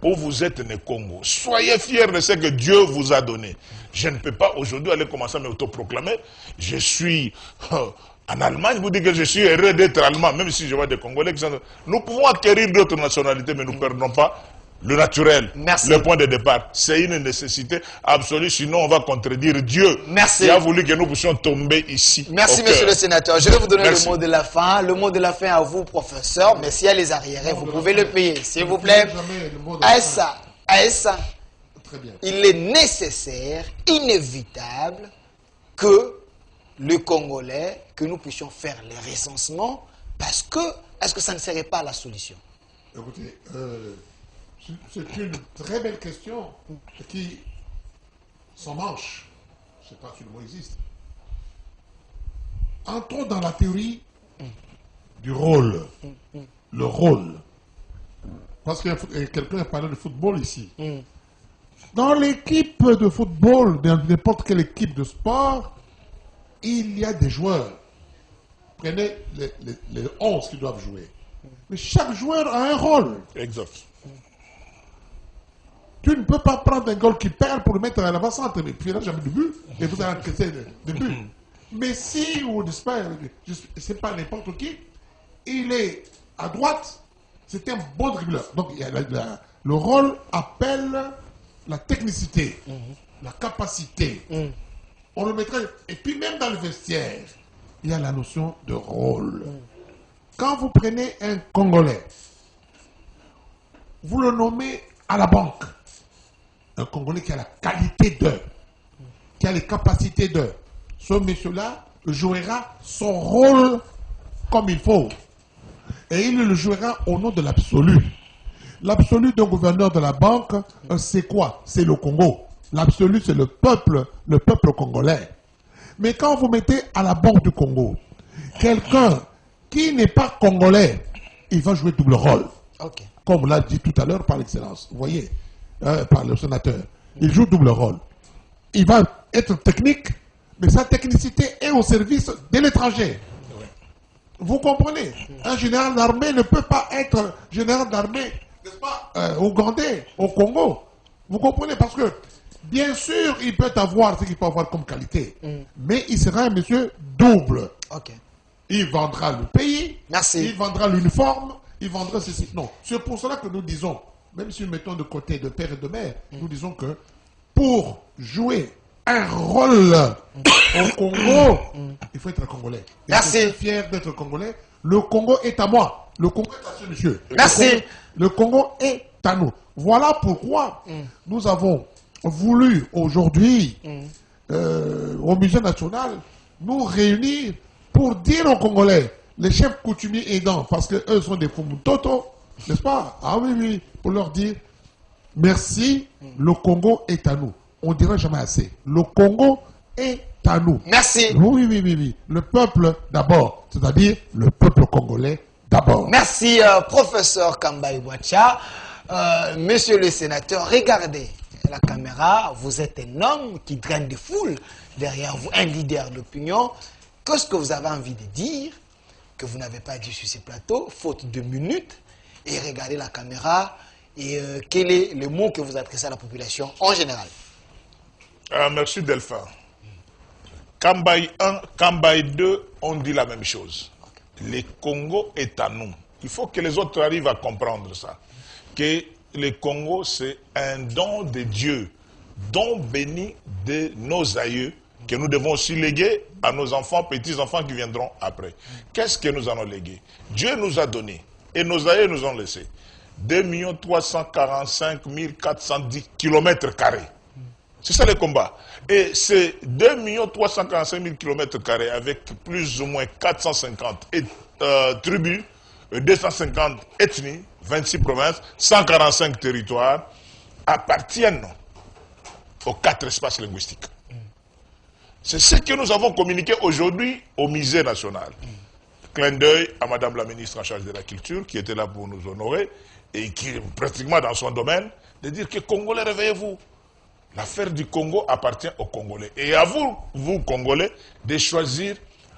Ou vous êtes né Congo. Soyez fiers de ce que Dieu vous a donné. Je ne peux pas aujourd'hui aller commencer à m'autoproclamer. Je suis en Allemagne, vous dites que je suis heureux d'être allemand, même si je vois des Congolais qui sont... Nous pouvons acquérir d'autres nationalités, mais nous ne perdons pas le naturel, le point de départ. C'est une nécessité absolue, sinon on va contredire Dieu. Merci. Il a voulu que nous puissions tomber ici. Merci, monsieur le sénateur. Je vais vous donner le mot de la fin. Le mot de la fin à vous, professeur. Mais s'il y a les arriérés, vous pouvez le payer, s'il vous plaît. Aïssa, très bien. Il est nécessaire, inévitable, que le Congolais, que nous puissions faire les recensements, parce que, est-ce que ça ne serait pas la solution? Écoutez, c'est une très belle question qui s'en manche. Je ne sais pas si le mot existe. Entrons dans la théorie du rôle. Le rôle. Parce que quelqu'un a parlé de football ici. Dans l'équipe de football, dans n'importe quelle équipe de sport, il y a des joueurs. Prenez les 11 qui doivent jouer. Mais chaque joueur a un rôle. Exact. Tu ne peux pas prendre un goalkeeper pour le mettre à l'avant-centre, mais puis il n'a jamais de but, et vous allez encaisser de but. Mais si, ou je ne sais pas n'importe qui, il est à droite, c'est un bon dribbleur. Donc il y a le rôle appelle la technicité, la capacité. On le mettrait, et puis même dans le vestiaire, il y a la notion de rôle. Quand vous prenez un Congolais, vous le nommez à la banque. Un Congolais qui a la qualité de, qui a les capacités de. Ce monsieur-là jouera son rôle comme il faut. Et il le jouera au nom de l'absolu. L'absolu d'un gouverneur de la banque, c'est quoi? C'est le Congo. L'absolu, c'est le peuple congolais. Mais quand vous mettez à la banque du Congo, quelqu'un qui n'est pas congolais, il va jouer double rôle. Okay. Comme l'a dit tout à l'heure par l'excellence. Vous voyez, par le sénateur. Il joue double rôle. Il va être technique, mais sa technicité est au service de l'étranger. Vous comprenez? Un général d'armée ne peut pas être général d'armée, n'est-ce pas, ougandais, au Congo. Vous comprenez? Parce que, bien sûr, il peut avoir ce qu'il peut avoir comme qualité, mais il sera un monsieur double. Okay. Il vendra le pays, merci. Il vendra l'uniforme, il vendra ceci. Non, c'est pour cela que nous disons, même si nous mettons de côté de père et de mère, nous disons que pour jouer un rôle au Congo, il faut être congolais. Et Merci. je suis fier d'être congolais. Le Congo est à moi. Le Congo est à ce monsieur. Merci. Le Congo est à nous. Voilà pourquoi nous avons voulu aujourd'hui, au Musée national, nous réunir pour dire aux Congolais, les chefs coutumiers aidants, parce qu'eux sont des Fumutoto, n'est-ce pas? Ah oui, oui, pour leur dire, merci, le Congo est à nous. On ne dira jamais assez. Le Congo est à nous. Merci. Oui, oui, oui, oui. Le peuple d'abord, c'est-à-dire le peuple congolais d'abord. Merci, professeur Kambaï Boacha. Monsieur le sénateur, regardez la caméra. Vous êtes un homme qui draine des foules. Derrière vous, un leader d'opinion. Qu'est-ce que vous avez envie de dire que vous n'avez pas dit sur ces plateaux, faute de minutes? Et regardez la caméra. Et quel est le mot que vous adressez à la population en général? Merci Delphin. Kambaï 1, Kambaï 2, on dit la même chose. Le Congo est à nous. Il faut que les autres arrivent à comprendre ça. Que le Congo, c'est un don de Dieu, don béni de nos aïeux, que nous devons aussi léguer à nos enfants, petits-enfants qui viendront après. Qu'est-ce que nous allons léguer? Dieu nous a donné, et nos aïeux nous ont laissé, 2 345 410 km². C'est ça le combat. Et c'est 2 345 000 km² avec plus ou moins 450 tribus, 250 ethnies, 26 provinces, 145 territoires, appartiennent aux 4 espaces linguistiques. C'est ce que nous avons communiqué aujourd'hui au Musée national. Clin d'œil à Madame la ministre en charge de la culture qui était là pour nous honorer et qui est pratiquement dans son domaine, de dire que Congolais, réveillez-vous. L'affaire du Congo appartient aux Congolais. Et à vous, vous Congolais, de choisir,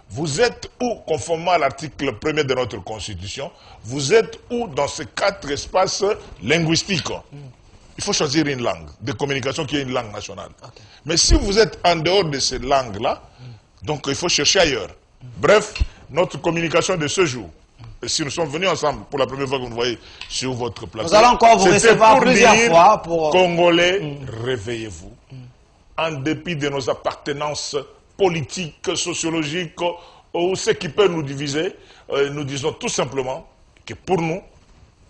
vous êtes où, conformément à l'article 1er de notre Constitution, vous êtes où dans ces 4 espaces linguistiques. Il faut choisir une langue de communication qui est une langue nationale. Okay. Mais si vous êtes en dehors de ces langues-là, donc il faut chercher ailleurs. Bref, notre communication de ce jour, et si nous sommes venus ensemble pour la première fois que vous nous voyez sur votre plateau, nous allons encore vous recevoir plusieurs fois pour... Congolais, réveillez-vous. En dépit de nos appartenances politiques, sociologiques, ou ce qui peut nous diviser, nous disons tout simplement que pour nous,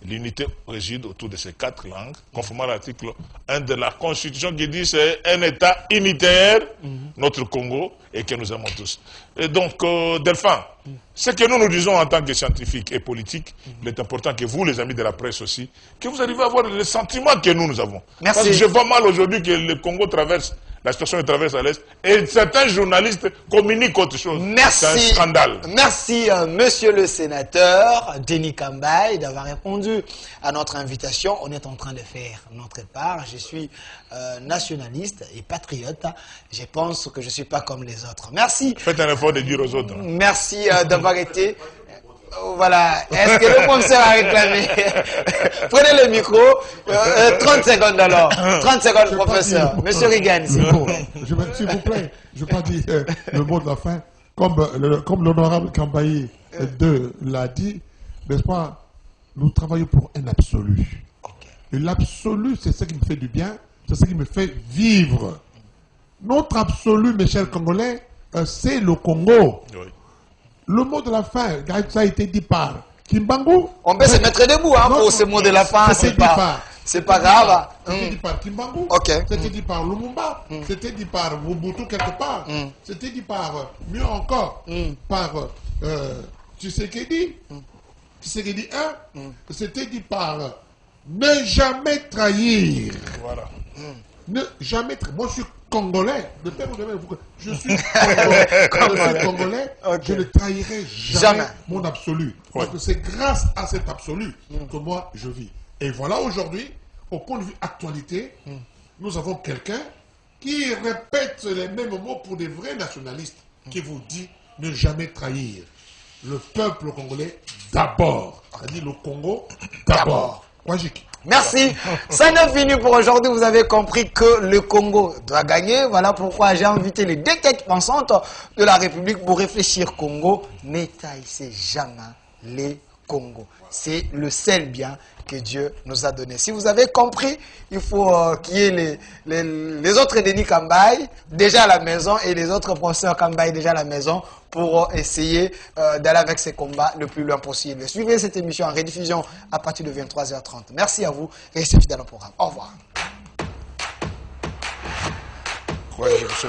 l'unité réside autour de ces 4 langues, conformément à l'article 1 de la Constitution qui dit c'est un État unitaire, notre Congo, et que nous aimons tous. Et donc, Delphin, ce que nous disons en tant que scientifiques et politiques, il est important que vous, les amis de la presse aussi, que vous arrivez à avoir le sentiment que nous avons. Merci. Parce que je vois mal aujourd'hui que le Congo traverse, la situation traverse à l'Est, et certains journalistes communiquent autre chose. Merci. C'est un scandale. Merci, monsieur le sénateur Denis Kambaï, d'avoir répondu à notre invitation. On est en train de faire notre part. Je suis nationaliste et patriote. Je pense que je ne suis pas comme les autres. Merci. Faites un effort de dire aux autres. Merci d'avoir été... Voilà. Est-ce que le professeur a réclamé? Prenez le micro. 30 secondes alors. 30 secondes, professeur. Monsieur Reagan, s'il vous plaît. S'il vous plaît, je ne vais pas dire le mot de la fin. Comme l'honorable Kambaï II l'a dit, n'est-ce pas, nous travaillons pour un absolu. Okay. Et l'absolu, c'est ce qui me fait du bien, c'est ce qui me fait vivre. Notre absolu, mes chers Congolais, c'est le Congo. Oui. Le mot de la fin, ça a été dit par Kimbangu. On peut se mettre debout pour ce mot de la fin, c'est pas grave. C'était dit par Kimbangu, c'était dit par Lumumba, c'était dit par Mobutu quelque part, c'était dit par, mieux encore, par Tshisekedi 1, c'était dit par ne jamais trahir. Voilà. Ne jamais trahir. Moi je suis Congolais, je suis Congolais, je ne trahirai jamais mon absolu. Parce que c'est grâce à cet absolu que moi je vis. Et voilà aujourd'hui, au point de vue actualité, nous avons quelqu'un qui répète les mêmes mots pour des vrais nationalistes, qui vous dit ne jamais trahir. Le peuple congolais d'abord. C'est-à-dire le Congo d'abord. Wajik. Merci. Ça n'est fini pour aujourd'hui. Vous avez compris que le Congo doit gagner. Voilà pourquoi j'ai invité les 2 têtes pensantes de la République pour réfléchir Congo. Ne trahissez jamais les Congo. C'est le seul bien que Dieu nous a donné. Si vous avez compris, il faut qu'il y ait les autres Denis Kambaï déjà à la maison et les autres professeurs Kambaï déjà à la maison pour essayer d'aller avec ces combats le plus loin possible. Suivez cette émission en rediffusion à partir de 23h30. Merci à vous. Restez fidèles au programme. Au revoir. Ouais, je sais.